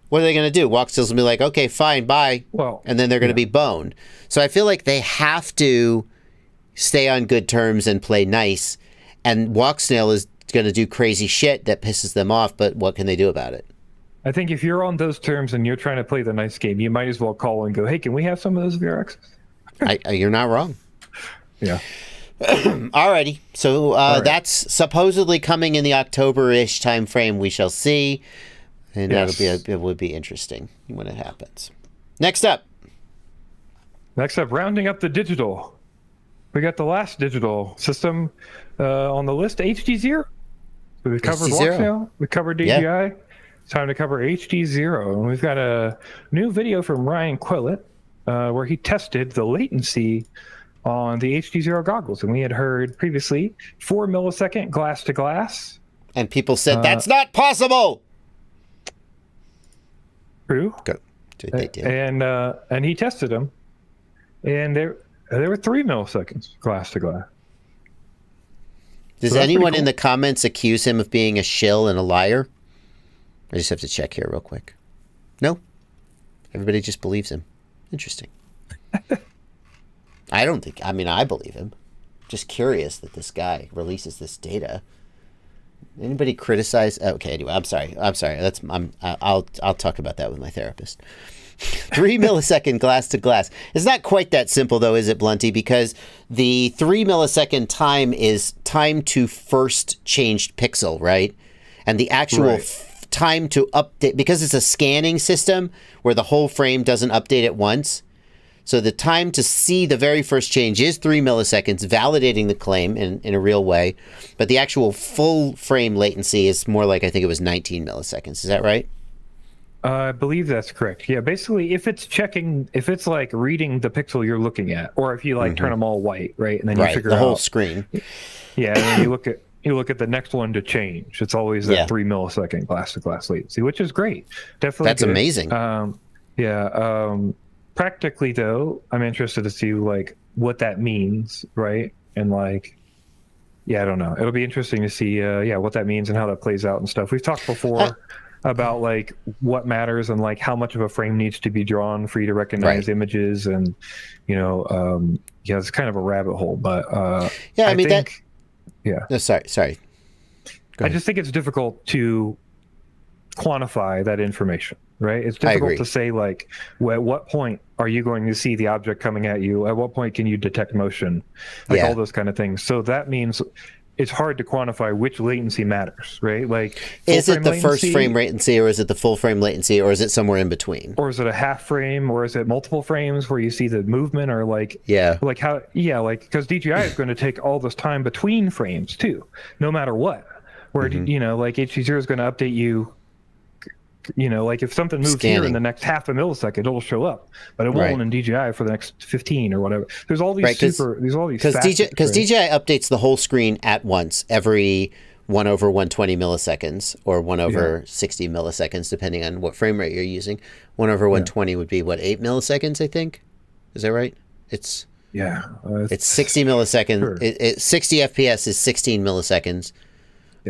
B: What are they going to do? Walksnail's going to be like, okay, fine, bye.
C: Well,
B: and then they're going to be boned. So I feel like they have to stay on good terms and play nice. And Walksnail is going to do crazy shit that pisses them off, but what can they do about it?
C: I think if you're on those terms and you're trying to play the nice game, you might as well call and go, hey, can we have some of those VRXs?
B: You're not wrong.
C: Yeah.
B: Alrighty. So that's supposedly coming in the October-ish time frame. We shall see. And it would be interesting when it happens. Next up,
C: rounding up the digital. We got the last digital system on the list, HDZero. So we covered Walksnail, we covered DJI. Yeah. It's time to cover HDZero. And we've got a new video from Ryan Quillett where he tested the latency on the HDZero goggles. And we had heard previously 4 millisecond glass to glass.
B: And people said, that's not possible.
C: True.
B: They did.
C: And he tested them. And there were 3 milliseconds glass to glass.
B: Does anyone in the comments accuse him of being a shill and a liar? I just have to check here real quick. No? Everybody just believes him. Interesting. I believe him. Just curious that this guy releases this data. Anybody criticize? Okay, anyway, I'm sorry. I'll talk about that with my therapist. 3 millisecond glass to glass. It's not quite that simple, though, is it, Blunty? Because the 3 millisecond time is time to first changed pixel, right? And the actual time to update, because it's a scanning system where the whole frame doesn't update at once. So the time to see the very first change is 3 milliseconds, validating the claim in a real way. But the actual full frame latency is more like, I think it was 19 milliseconds. Is that right?
C: I believe that's correct. Yeah, basically, if it's like reading the pixel you're looking at, or if you turn them all white, right, and then you figure
B: the
C: out
B: whole screen.
C: Yeah, and then you look at the next one to change. It's always that 3 millisecond glass to glass latency, which is great. Definitely,
B: that's
C: good.
B: Amazing.
C: Practically though, I'm interested to see what that means, right? And I don't know. It'll be interesting to see what that means and how that plays out and stuff. We've talked before about what matters and how much of a frame needs to be drawn for you to recognize images, and it's kind of a rabbit hole. But I think. No, sorry. I just think it's difficult to quantify that information, right? It's difficult to say at what point are you going to see the object coming at you? At what point can you detect motion? All those kind of things. So that means it's hard to quantify which latency matters, right?
B: Is it the first frame latency, or is it the full frame latency, or is it somewhere in between?
C: Or is it a half frame, or is it multiple frames where you see the movement, or because DJI is going to take all this time between frames too, no matter what. Where HDZero is going to update you. If something moves here in the next half a millisecond, it'll show up, but it won't in DJI for the next 15 or whatever. There's all these because
B: DJI updates the whole screen at once every 1/120 milliseconds or 1/60 milliseconds, depending on what frame rate you're using. 1/120 would be 8 milliseconds, I think. Is that right? It's 60 milliseconds.
C: Sure.
B: 60 FPS is 16 milliseconds.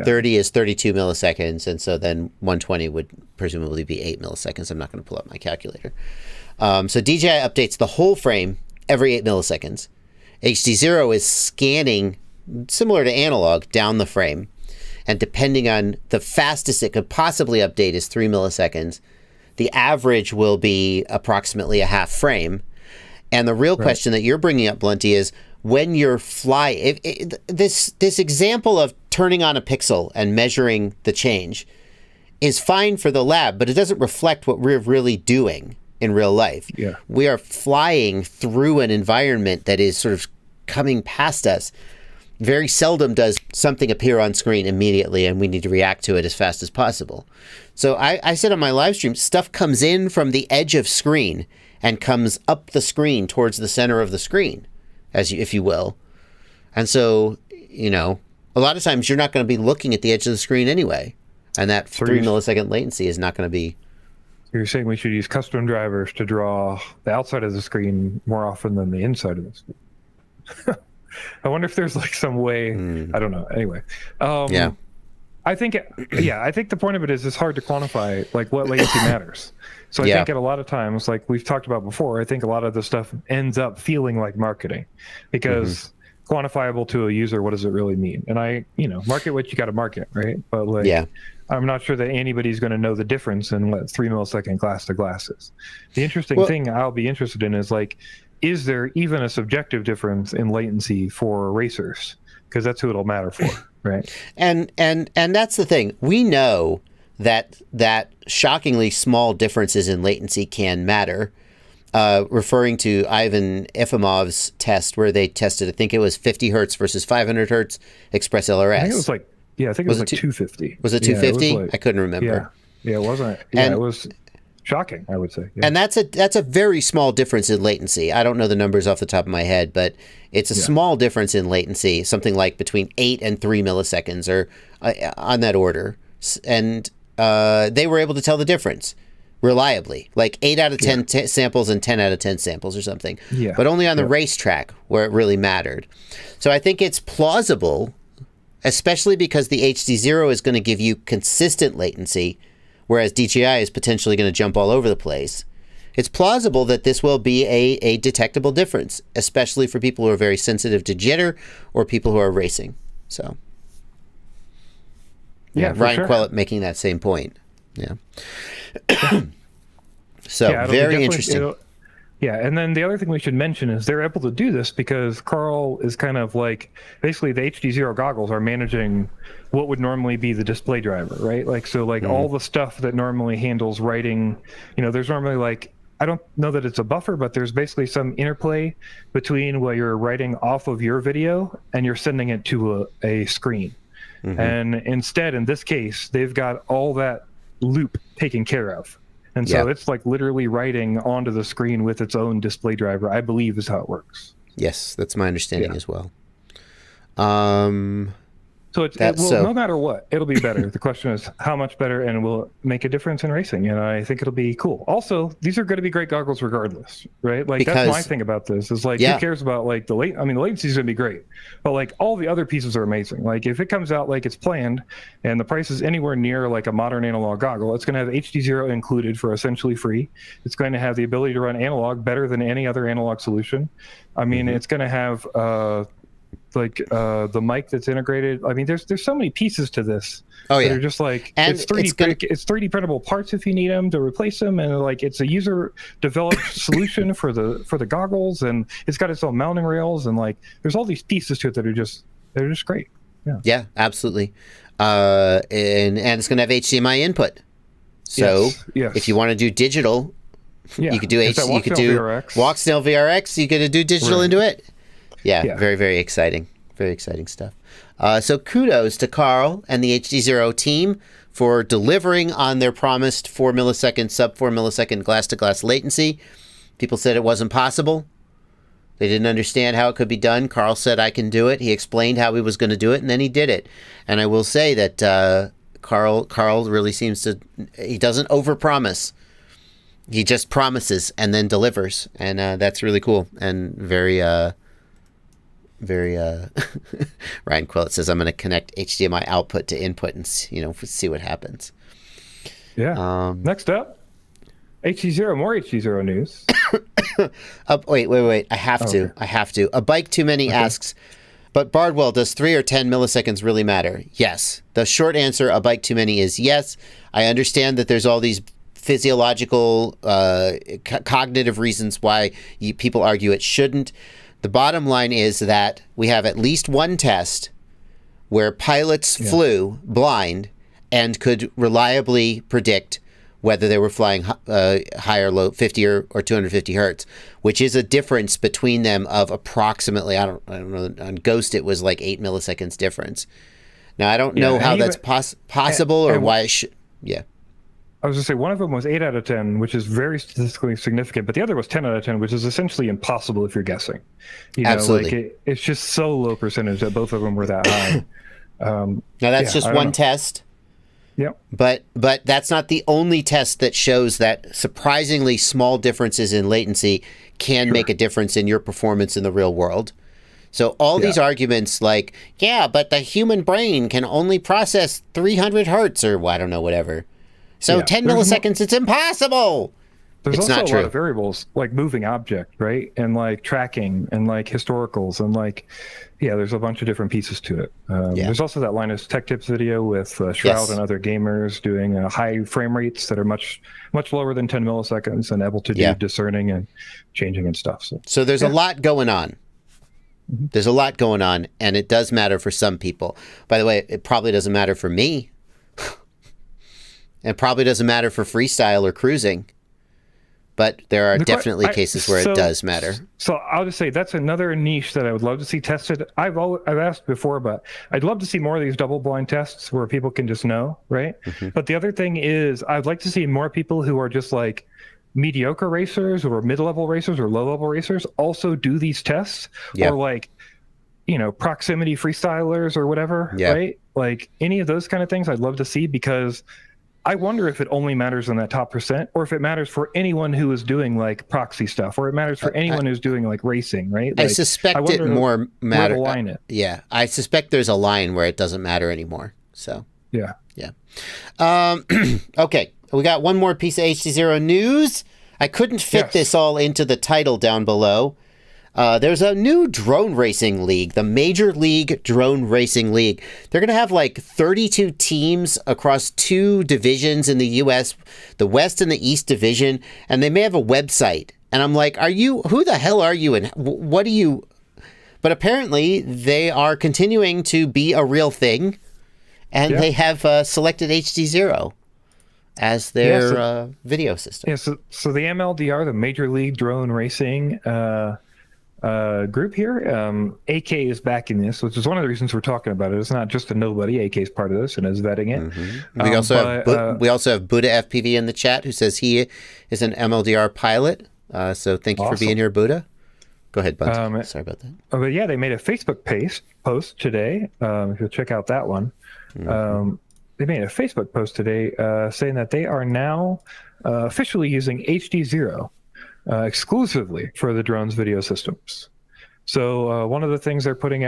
B: 30 is 32 milliseconds, and so then 120 would presumably be 8 milliseconds. I'm not going to pull up my calculator. So DJI updates the whole frame every 8 milliseconds. HDZero is scanning, similar to analog, down the frame. And depending on the fastest it could possibly update is 3 milliseconds. The average will be approximately a half frame. And the real question that you're bringing up, Blunty, is when you're flying, this example of turning on a pixel and measuring the change is fine for the lab, but it doesn't reflect what we're really doing in real life.
C: Yeah.
B: We are flying through an environment that is sort of coming past us. very seldom does something appear on screen immediately, and we need to react to it as fast as possible. So I said on my live stream, stuff comes in from the edge of screen and comes up the screen towards the center of the screen, if you will. And so, a lot of times you're not going to be looking at the edge of the screen anyway. And that 3 millisecond latency is not going to be...
C: You're saying we should use custom drivers to draw the outside of the screen more often than the inside of the screen. I wonder if there's like some way, I don't know. Anyway.
B: Yeah.
C: I think the point of it is it's hard to quantify like what latency matters. So I think at a lot of times, like we've talked about before, I think a lot of the stuff ends up feeling like marketing because quantifiable to a user, what does it really mean? And market what you got to market, right? But like, I'm not sure that anybody's going to know the difference in what 3 millisecond glass to glass is. The interesting thing I'll be interested in is like, is there even a subjective difference in latency for racers? Because that's who it'll matter for, right? And
B: that's the thing. We know that shockingly small differences in latency can matter. Referring to Ivan Efimov's test where they tested, I think it was 50 hertz versus 500 hertz Express LRS.
C: I think it was like, it was like 250.
B: Was it 250? I couldn't remember.
C: Yeah, it wasn't. Yeah, it was shocking, I would say. Yeah.
B: And that's a very small difference in latency. I don't know the numbers off the top of my head, but it's a small difference in latency, something like between 8 and 3 milliseconds or on that order. And they were able to tell the difference reliably, like 8 out of 10 samples and 10 out of 10 samples or something, but only on the racetrack where it really mattered. So I think it's plausible, especially because the HDZero is going to give you consistent latency, whereas DJI is potentially going to jump all over the place. It's plausible that this will be a detectable difference, especially for people who are very sensitive to jitter or people who are racing. So, Ryan Quellet making that same point. Yeah. So very interesting.
C: And then the other thing we should mention is they're able to do this because Carl is kind of like, basically the HDZero goggles are managing what would normally be the display driver, right? Like, so like all the stuff that normally handles writing, there's normally like, I don't know that it's a buffer, but there's basically some interplay between what you're writing off of your video and you're sending it to a screen. And instead, in this case, they've got all that loop taken care of. And so it's like literally writing onto the screen with its own display driver, I believe is how it works.
B: Yes, that's my understanding as well.
C: So no matter what, it'll be better. The question is how much better, and will it make a difference in racing? And I think it'll be cool. Also, these are going to be great goggles regardless, right? Like that's my thing about this is like, who cares about like the latency is going to be great, but like all the other pieces are amazing. Like if it comes out like it's planned and the price is anywhere near like a modern analog goggle, it's going to have HDZero included for essentially free. It's going to have the ability to run analog better than any other analog solution. I mean, it's going to have the mic that's integrated. I mean, there's so many pieces to this. They're just like, and it's 3D printable parts if you need them to replace them, and like it's a user developed solution for the goggles, and it's got its own mounting rails, and like there's all these pieces to it that are just great.
B: Yeah, absolutely. And it's going to have HDMI input. So if you want to do digital, you could do Walksnail VRX. You could do digital into it. Yeah, very, very exciting. Very exciting stuff. So kudos to Carl and the HDZero team for delivering on their promised 4 millisecond, sub 4 millisecond glass-to-glass latency. People said it wasn't possible. They didn't understand how it could be done. Carl said, I can do it. He explained how he was going to do it, and then he did it. And I will say that Carl really seems to... He doesn't overpromise. He just promises and then delivers. And that's really cool and very... Ryan Quellet says, I'm going to connect HDMI output to input and see what happens.
C: Next up, HDZero, more HDZero news.
B: Wait. I have to. A Bike Too Many asks, but Bardwell, does 3 or 10 milliseconds really matter? Yes. The short answer, A Bike Too Many, is yes. I understand that there's all these physiological, cognitive reasons why people argue it shouldn't. The bottom line is that we have at least one test where pilots flew blind and could reliably predict whether they were flying high or low, 50 or 250 hertz, which is a difference between them of approximately, I don't know, on Ghost it was like 8 milliseconds difference. Now, I don't know how that's possible or why it should, yeah.
C: I was going to say, one of them was 8 out of 10, which is very statistically significant, but the other was 10 out of 10, which is essentially impossible if you're guessing. You know,
B: Absolutely.
C: Like it's just so low percentage that both of them were that high.
B: Now, that's just one test.
C: Yep.
B: But that's not the only test that shows that surprisingly small differences in latency can make a difference in your performance in the real world. So all these arguments like, yeah, but the human brain can only process 300 hertz or I don't know, whatever. So 10 milliseconds, it's impossible.
C: There's
B: it's
C: also
B: not
C: a
B: true.
C: lot of variables like moving object, right? And like tracking and like historicals and like, there's a bunch of different pieces to it. There's also that Linus Tech Tips video with Shroud and other gamers doing high frame rates that are much lower than 10 milliseconds and able to do discerning and changing and stuff. So
B: there's a lot going on. There's a lot going on, and it does matter for some people. By the way, it probably doesn't matter for me. It probably doesn't matter for freestyle or cruising. But there are definitely cases where it does matter.
C: So I'll just say that's another niche that I would love to see tested. I've asked before, but I'd love to see more of these double-blind tests where people can just know, right? But the other thing is I'd like to see more people who are just like mediocre racers or mid-level racers or low-level racers also do these tests, or like, proximity freestylers or whatever, right? Like any of those kind of things I'd love to see, because I wonder if it only matters in that top percent, or if it matters for anyone who is doing like proxy stuff, or it matters for anyone who's doing like racing, right? Like,
B: I suspect it more matters.
C: Yeah,
B: I suspect there's a line where it doesn't matter anymore. So
C: yeah.
B: Okay, we got one more piece of HDZero news. I couldn't fit this all into the title down below. There's a new drone racing league, the Major League Drone Racing League. They're going to have like 32 teams across 2 divisions in the U.S., the West and the East Division, and they may have a website. And I'm like, who the hell are you and what do you... But apparently they are continuing to be a real thing, and they have selected HDZero as their video system.
C: Yeah, so the MLDR, the Major League Drone Racing group here, AK is backing this, which is one of the reasons we're talking about it. It's not just a nobody. AK is part of this and is vetting it.
B: We also have Buddha FPV in the chat, who says he is an MLDR pilot. So thank you for being here, Buddha. Go ahead, Bunty. Sorry about that.
C: But yeah, they made a Facebook post today. If you'll check out that one, they made a Facebook post today saying that they are now officially using HDZero exclusively for the drone's video systems. So one of the things they're putting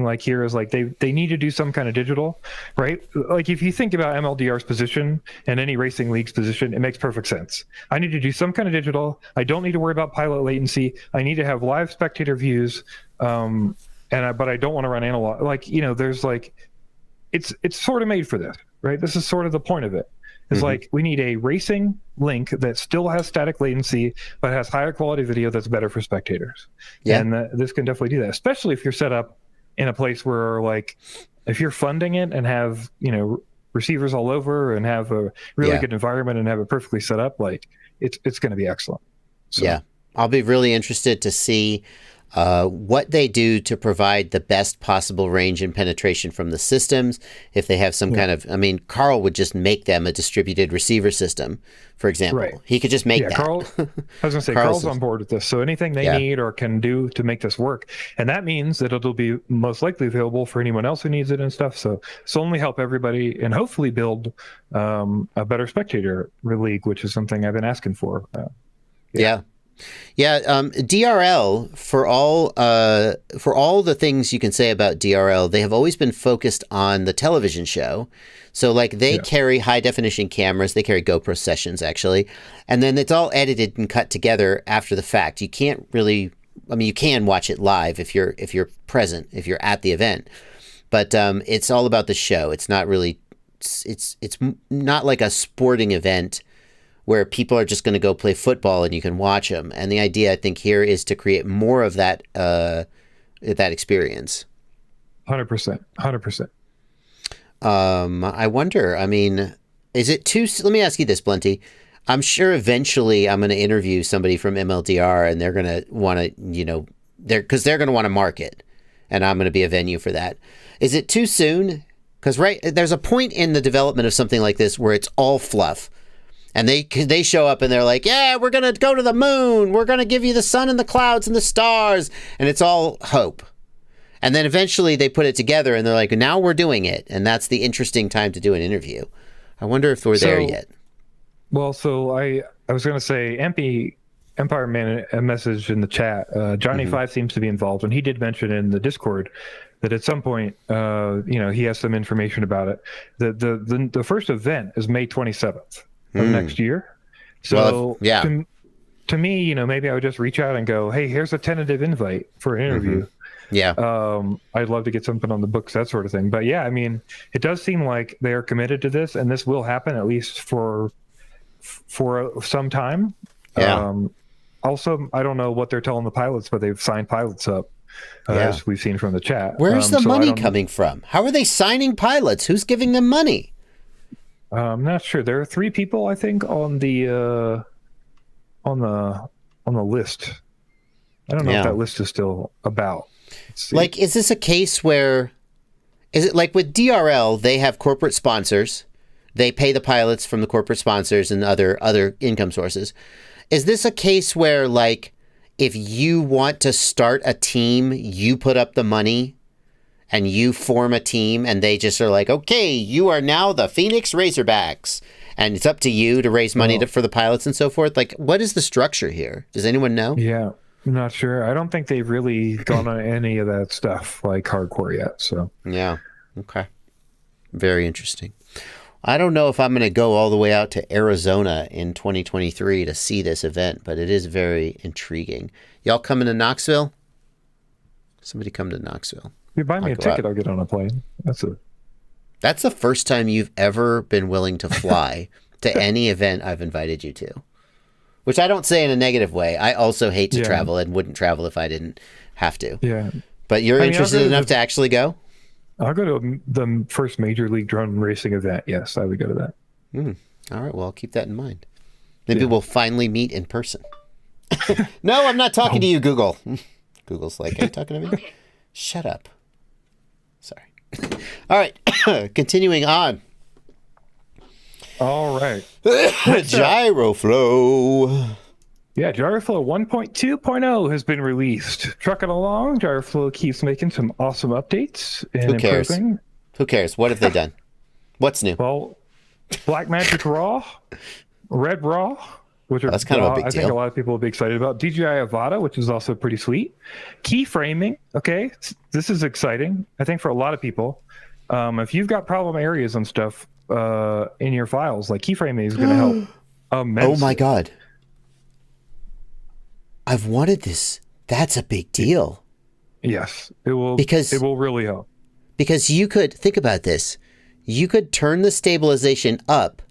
C: like here is like they need to do some kind of digital, right? Like if you think about MLDR's position and any racing league's position, it makes perfect sense. I need to do some kind of digital. I don't need to worry about pilot latency. I need to have live spectator views, but I don't want to run analog. Like, there's like, it's sort of made for this, right? This is sort of the point of it. It's like we need a racing link that still has static latency, but has higher quality video that's better for spectators. Yeah. And this can definitely do that, especially if you're set up in a place where, like, if you're funding it and have, receivers all over and have a really good environment and have it perfectly set up, like it's going to be excellent. So. Yeah.
B: I'll be really interested to see what they do to provide the best possible range and penetration from the systems. If they have some kind of, Carl would just make them a distributed receiver system, for example. Right. He could just make that.
C: Carl, I was going to say, Carl's on board with this. So anything they need or can do to make this work. And that means that it'll be most likely available for anyone else who needs it and stuff. So only help everybody and hopefully build a better spectator league, which is something I've been asking for.
B: DRL, for all the things you can say about DRL, they have always been focused on the television show. So like they carry high definition cameras, they carry GoPro sessions actually, and then it's all edited and cut together after the fact. You can't really, you can watch it live if you're present, if you're at the event, but it's all about the show. It's not really, it's not like a sporting event where people are just going to go play football and you can watch them. And the idea, I think, here is to create more of that experience. 100%. I wonder, Is it too? Let me ask you this, Blunty. I'm sure eventually I'm going to interview somebody from MLDR, and they're going to want to, because they're going to want to market, and I'm going to be a venue for that. Is it too soon? Because there's a point in the development of something like this where it's all fluff, and they show up and they're like, yeah, we're going to go to the moon, we're going to give you the sun and the clouds and the stars, and it's all hope. And then eventually they put it together and they're like, now we're doing it, and that's the interesting time to do an interview. I wonder if we're there yet.
C: Well, so I was going to say, Empire Man a message in the chat. Johnny Five seems to be involved, and he did mention in the Discord that at some point, he has some information about it. The first event is May 27th of next year. So to me, maybe I would just reach out and go, hey, here's a tentative invite for an interview.
B: Yeah.
C: I'd love to get something on the books, that sort of thing. But yeah, I mean, it does seem like they are committed to this, and this will happen at least for some time.
B: Yeah.
C: Also, I don't know what they're telling the pilots, but they've signed pilots up, as we've seen from the chat.
B: Where's the money coming from? How are they signing pilots? Who's giving them money?
C: I'm not sure. There are 3 people, I think, on the list. I don't know if that list is still about.
B: Like, is this a case where, is it like with DRL, they have corporate sponsors, they pay the pilots from the corporate sponsors and other income sources. Is this a case where, like, if you want to start a team, you put up the money and you form a team, and they just are like, okay, you are now the Phoenix Razorbacks, and it's up to you to raise money for the pilots and so forth? Like, what is the structure here? Does anyone know?
C: Yeah. I'm not sure. I don't think they've really gone on any of that stuff like hardcore yet. So
B: yeah, okay, very interesting. I don't know if I'm going to go all the way out to Arizona in 2023 to see this event, but it is very intriguing. Y'all coming to Knoxville? Somebody come to Knoxville.
C: If you buy me a ticket, I'll get on a plane. That's
B: the first time you've ever been willing to fly to any event I've invited you to. Which I don't say in a negative way. I also hate to travel and wouldn't travel if I didn't have to.
C: Yeah.
B: But you're interested enough to actually go?
C: I'll go to the first major league drone racing event. Yes, I would go to that.
B: All right. Well, I'll keep that in mind. Maybe we'll finally meet in person. No, I'm not talking to you, Google. Google's like, are you talking to me? Shut up. Sorry. All right. Continuing on.
C: All right.
B: Gyroflow.
C: Yeah, Gyroflow 1.2.0 has been released. Trucking along, Gyroflow keeps making some awesome updates and improving.
B: Who cares? What have they done? What's new?
C: Well, Blackmagic Raw, Red Raw, which are
B: that's kind of a big deal.
C: I think a lot of people will be excited about. DJI Avata, which is also pretty sweet. Keyframing, okay, this is exciting. I think for a lot of people, if you've got problem areas and stuff in your files, like keyframing is going to help immensely.
B: Oh my god, I've wanted this. That's a big deal.
C: Yes, it will, because it will really help.
B: Because you could think about this. You could turn the stabilization up,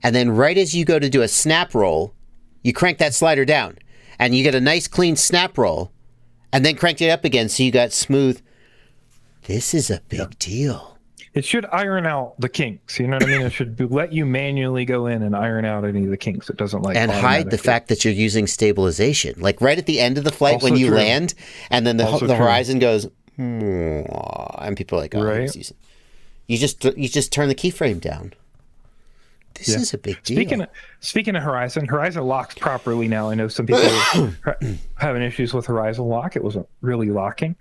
B: and then right as you go to do a snap roll, you crank that slider down, and you get a nice clean snap roll, and then crank it up again so you got smooth. This is a big deal.
C: It should iron out the kinks. You know what I mean? It should let you manually go in and iron out any of the kinks. It doesn't like
B: and hide the fact that you're using stabilization. Like right at the end of the flight when you land, and then the horizon goes, and people are like, "Oh, right." You just turn the keyframe down. This is a big deal.
C: Speaking of horizon locks properly now. I know some people having issues with horizon lock. It wasn't really locking.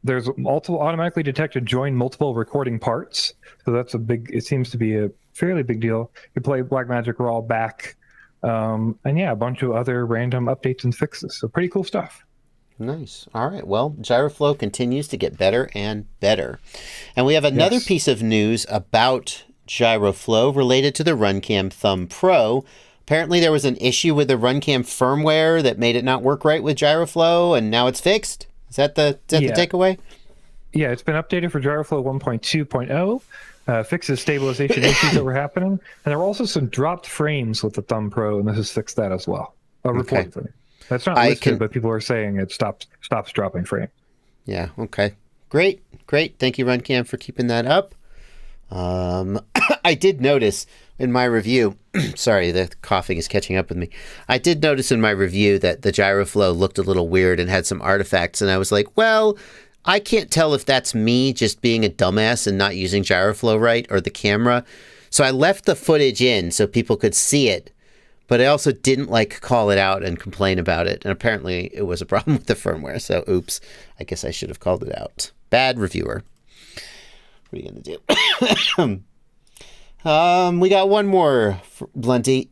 C: There's automatically detected join multiple recording parts. So that's it seems to be a fairly big deal. You play Blackmagic Raw back, and a bunch of other random updates and fixes. So pretty cool stuff.
B: Nice. All right. Well, Gyroflow continues to get better and better. And we have another piece of news about Gyroflow related to the Runcam Thumb Pro. Apparently there was an issue with the Runcam firmware that made it not work right with Gyroflow, and now it's fixed. Is that the takeaway?
C: Yeah, it's been updated for Gyroflow 1.2.0. Fixes stabilization issues that were happening. And there were also some dropped frames with the Thumb Pro, and this has fixed that as well. Reportedly. That's not listed, but people are saying it stops dropping frames.
B: Yeah, okay. Great. Thank you, Runcam, for keeping that up. I did notice in my review, sorry, the coughing is catching up with me. I did notice in my review that the Gyroflow looked a little weird and had some artifacts, and I was like, well, I can't tell if that's me just being a dumbass and not using Gyroflow right or the camera. So I left the footage in so people could see it, but I also didn't call it out and complain about it. And apparently it was a problem with the firmware. So oops, I guess I should have called it out. Bad reviewer. What are you going to do? We got one more, Blunty.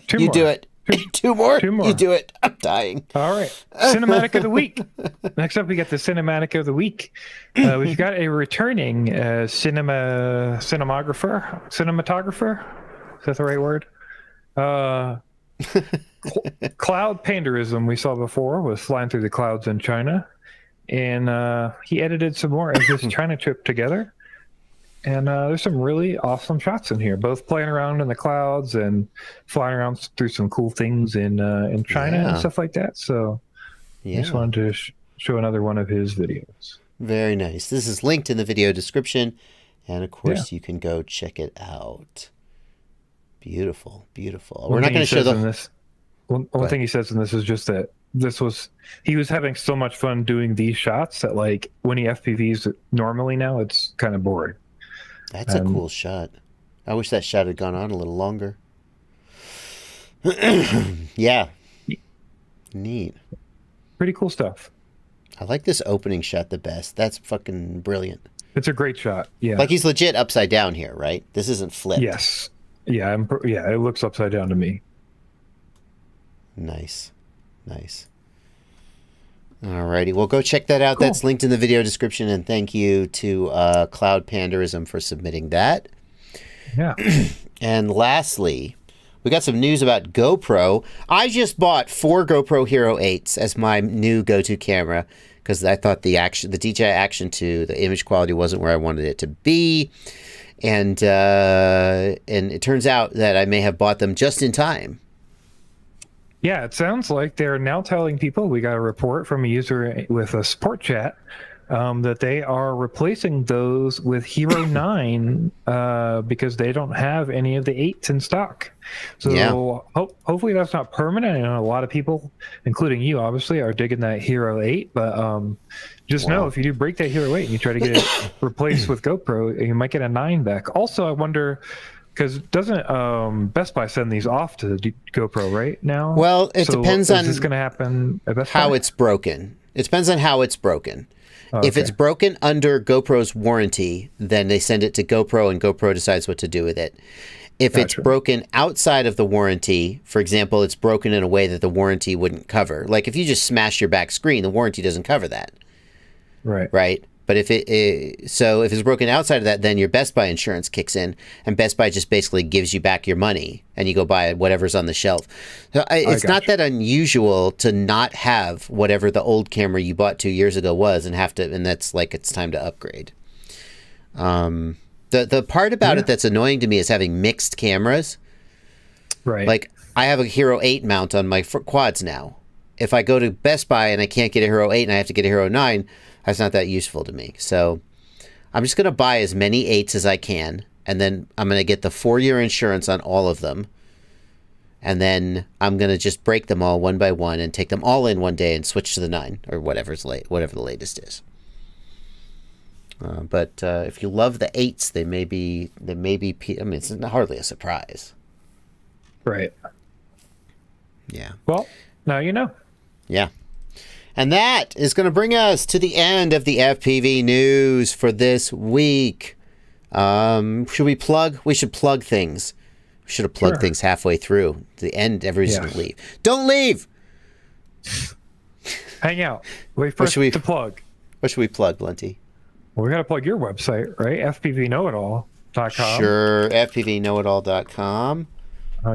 C: Two
B: you
C: more.
B: do it. Two more?
C: Two more.
B: You do it. I'm dying.
C: All right. Cinematic of the week. Next up, we got the cinematic of the week. We've got a returning cinematographer. Is that the right word? Cloud panderism we saw before was flying through the clouds in China. And he edited some more of his China trip together. And there's some really awesome shots in here, both playing around in the clouds and flying around through some cool things in China and stuff like that. So I just wanted to show another one of his videos.
B: Very nice. This is linked in the video description. And, of course, you can go check it out. Beautiful, beautiful. We're not going to show the...
C: One thing he says in this is just that he was having so much fun doing these shots that, when he FPVs normally now, it's kind of boring.
B: That's a cool shot. I wish that shot had gone on a little longer. Yeah. Neat.
C: Pretty cool stuff.
B: I like this opening shot the best. That's fucking brilliant.
C: It's a great shot. Yeah.
B: He's legit upside down here, right? This isn't flipped.
C: Yes. Yeah. It looks upside down to me.
B: Nice. Nice. Alrighty, well, go check that out. Cool. That's linked in the video description, and thank you to Cloud Panderism for submitting that.
C: Yeah.
B: And lastly, we got some news about GoPro. I just bought 4 GoPro Hero 8s as my new go-to camera because I thought the DJI Action 2, the image quality wasn't where I wanted it to be, and it turns out that I may have bought them just in time.
C: Yeah, it sounds like they're now telling people, we got a report from a user with a support chat, that they are replacing those with Hero 9 because they don't have any of the 8s in stock. So hopefully that's not permanent. I know a lot of people, including you, obviously, are digging that Hero 8, but just know if you do break that Hero 8 and you try to get it replaced with GoPro, you might get a 9 back. Also, I wonder... Because doesn't Best Buy send these off to the GoPro right now?
B: Well, it depends on...
C: Is this going to happen at Best Buy?
B: How it's broken. It depends on how it's broken. Oh, if it's broken under GoPro's warranty, then they send it to GoPro and GoPro decides what to do with it. If it's broken outside of the warranty, for example, it's broken in a way that the warranty wouldn't cover. Like if you just smash your back screen, the warranty doesn't cover that. Right? But if it's broken outside of that, then your Best Buy insurance kicks in, and Best Buy just basically gives you back your money, and you go buy whatever's on the shelf. So it's not that unusual to not have whatever the old camera you bought 2 years ago was, and that's it's time to upgrade. The part about it that's annoying to me is having mixed cameras.
C: Right.
B: Like I have a Hero 8 mount on my quads now. If I go to Best Buy and I can't get a Hero 8 and I have to get a Hero 9. That's not that useful to me. So I'm just going to buy as many 8s as I can. And then I'm going to get the 4-year insurance on all of them. And then I'm going to just break them all one by one and take them all in one day and switch to the 9 or whatever the latest is. But if you love the 8s, they may be, I mean, it's hardly a surprise.
C: Right.
B: Yeah.
C: Well, now you know.
B: Yeah. And that is going to bring us to the end of the FPV news for this week. Should we plug? We should plug things. We should have plugged things halfway through. The end, everybody's going to leave. Don't leave!
C: Hang out. Wait for us to plug.
B: What should we plug, Blunty?
C: Well, we got to plug your website, right? FPVKnowItAll.com.
B: Sure, FPVKnowItAll.com.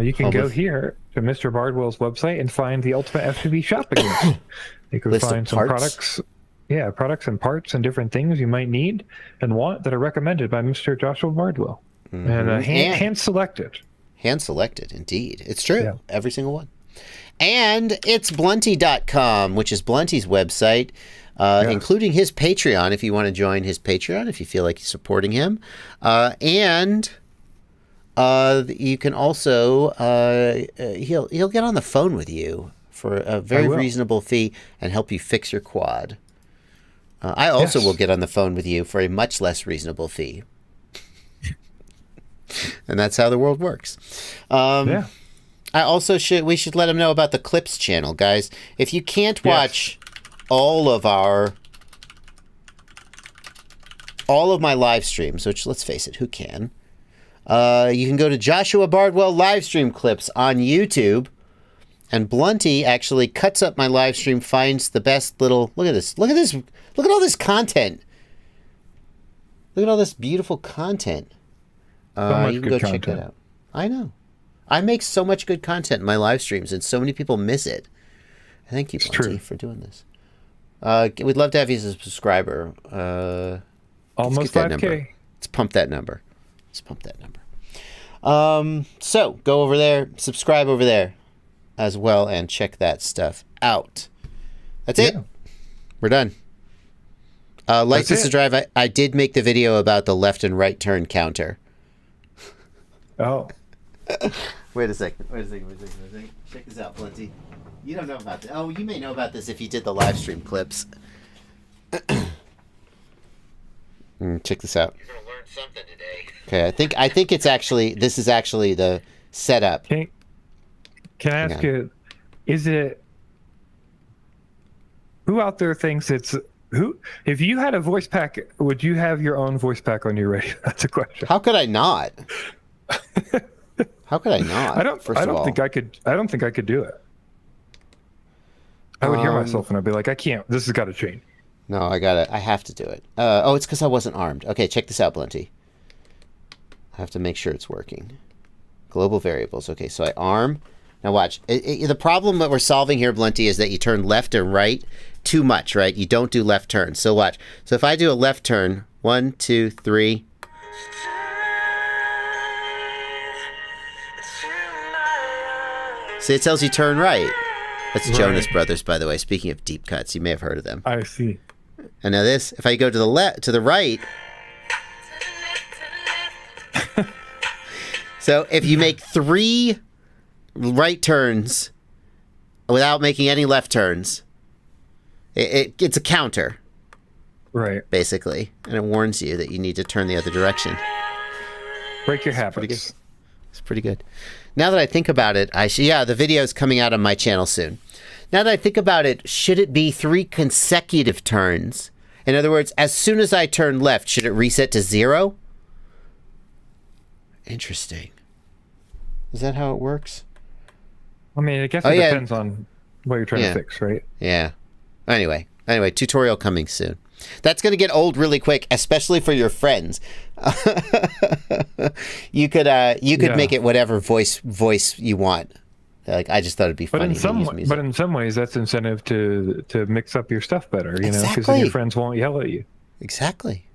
C: You can go here to Mr. Bardwell's website and find the ultimate FPV shopping list. You can find some products and parts and different things you might need and want that are recommended by Mr. Joshua Bardwell. Mm-hmm. And hand-selected.
B: Hand-selected, indeed. It's true. Yeah. Every single one. And it's blunty.com, which is Blunty's website. including his Patreon if you want to join his Patreon, if you feel like supporting him. And you can also, he'll get on the phone with you for a very reasonable fee and help you fix your quad. I also will get on the phone with you for a much less reasonable fee. And that's how the world works. I also we should let him know about the Clips channel, guys. If you can't watch all of my live streams, which, let's face it, who can? You can go to Joshua Bardwell live stream clips on YouTube, and Blunty actually cuts up my live stream, finds the best little... Look at this. Look at all this content. Look at all this beautiful content. You can go check that out. I know. I make so much good content in my live streams, and so many people miss it. Thank you, Blunty, for doing this. We'd love to have you as a subscriber.
C: Almost 5K.
B: Let's pump that number. So go over there, subscribe over there as well, and check that stuff out. That's it. We're done. License to drive. I did make the video about the left and right turn counter.
C: Oh.
B: Wait a second. Check this out, Blunty. You don't know about this. Oh, you may know about this if you did the live stream clips. Check this out. You're gonna learn something today. Okay, I think it's actually, this is actually the setup.
C: Can I ask you, is it, who out there thinks it's, if you had a voice pack, would you have your own voice pack on your radio? That's a question.
B: How could I not? How could I not?
C: I don't think I could do it. I would hear myself and I'd be like, I can't. This has got to change.
B: No, I have to do it. It's because I wasn't armed. Okay, check this out, Blunty. I have to make sure it's working. Global variables. Okay, so I arm. Now watch. The problem that we're solving here, Blunty, is that you turn left and right too much, right? You don't do left turns. So watch. So if I do a left turn, 1, 2, 3. See, it tells you turn right. That's Jonas Brothers, by the way. Speaking of deep cuts, you may have heard of them.
C: I see.
B: And now this, if I go to the right. So if you make 3 right turns without making any left turns, it's a counter.
C: Right.
B: Basically. And it warns you that you need to turn the other direction.
C: Break your habits.
B: It's pretty good. Now that I think about it, the video is coming out on my channel soon. Now that I think about it, should it be 3 consecutive turns? In other words, as soon as I turn left, should it reset to 0? Interesting. Is that how it works?
C: I mean, I guess it depends on what you're trying to fix, right?
B: Yeah. Anyway, tutorial coming soon. That's going to get old really quick, especially for your friends. You could make it whatever voice you want. Like, I just thought it'd be funny.
C: But in some ways, that's incentive to mix up your stuff better, you know, because then your friends won't yell at you.
B: Exactly.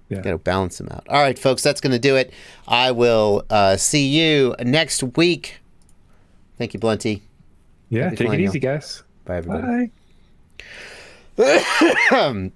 C: Yeah.
B: Got to balance them out. All right, folks, that's going to do it. I will see you next week. Thank you, Blunty.
C: Yeah, take it easy, guys.
B: Bye, everybody.
C: Bye.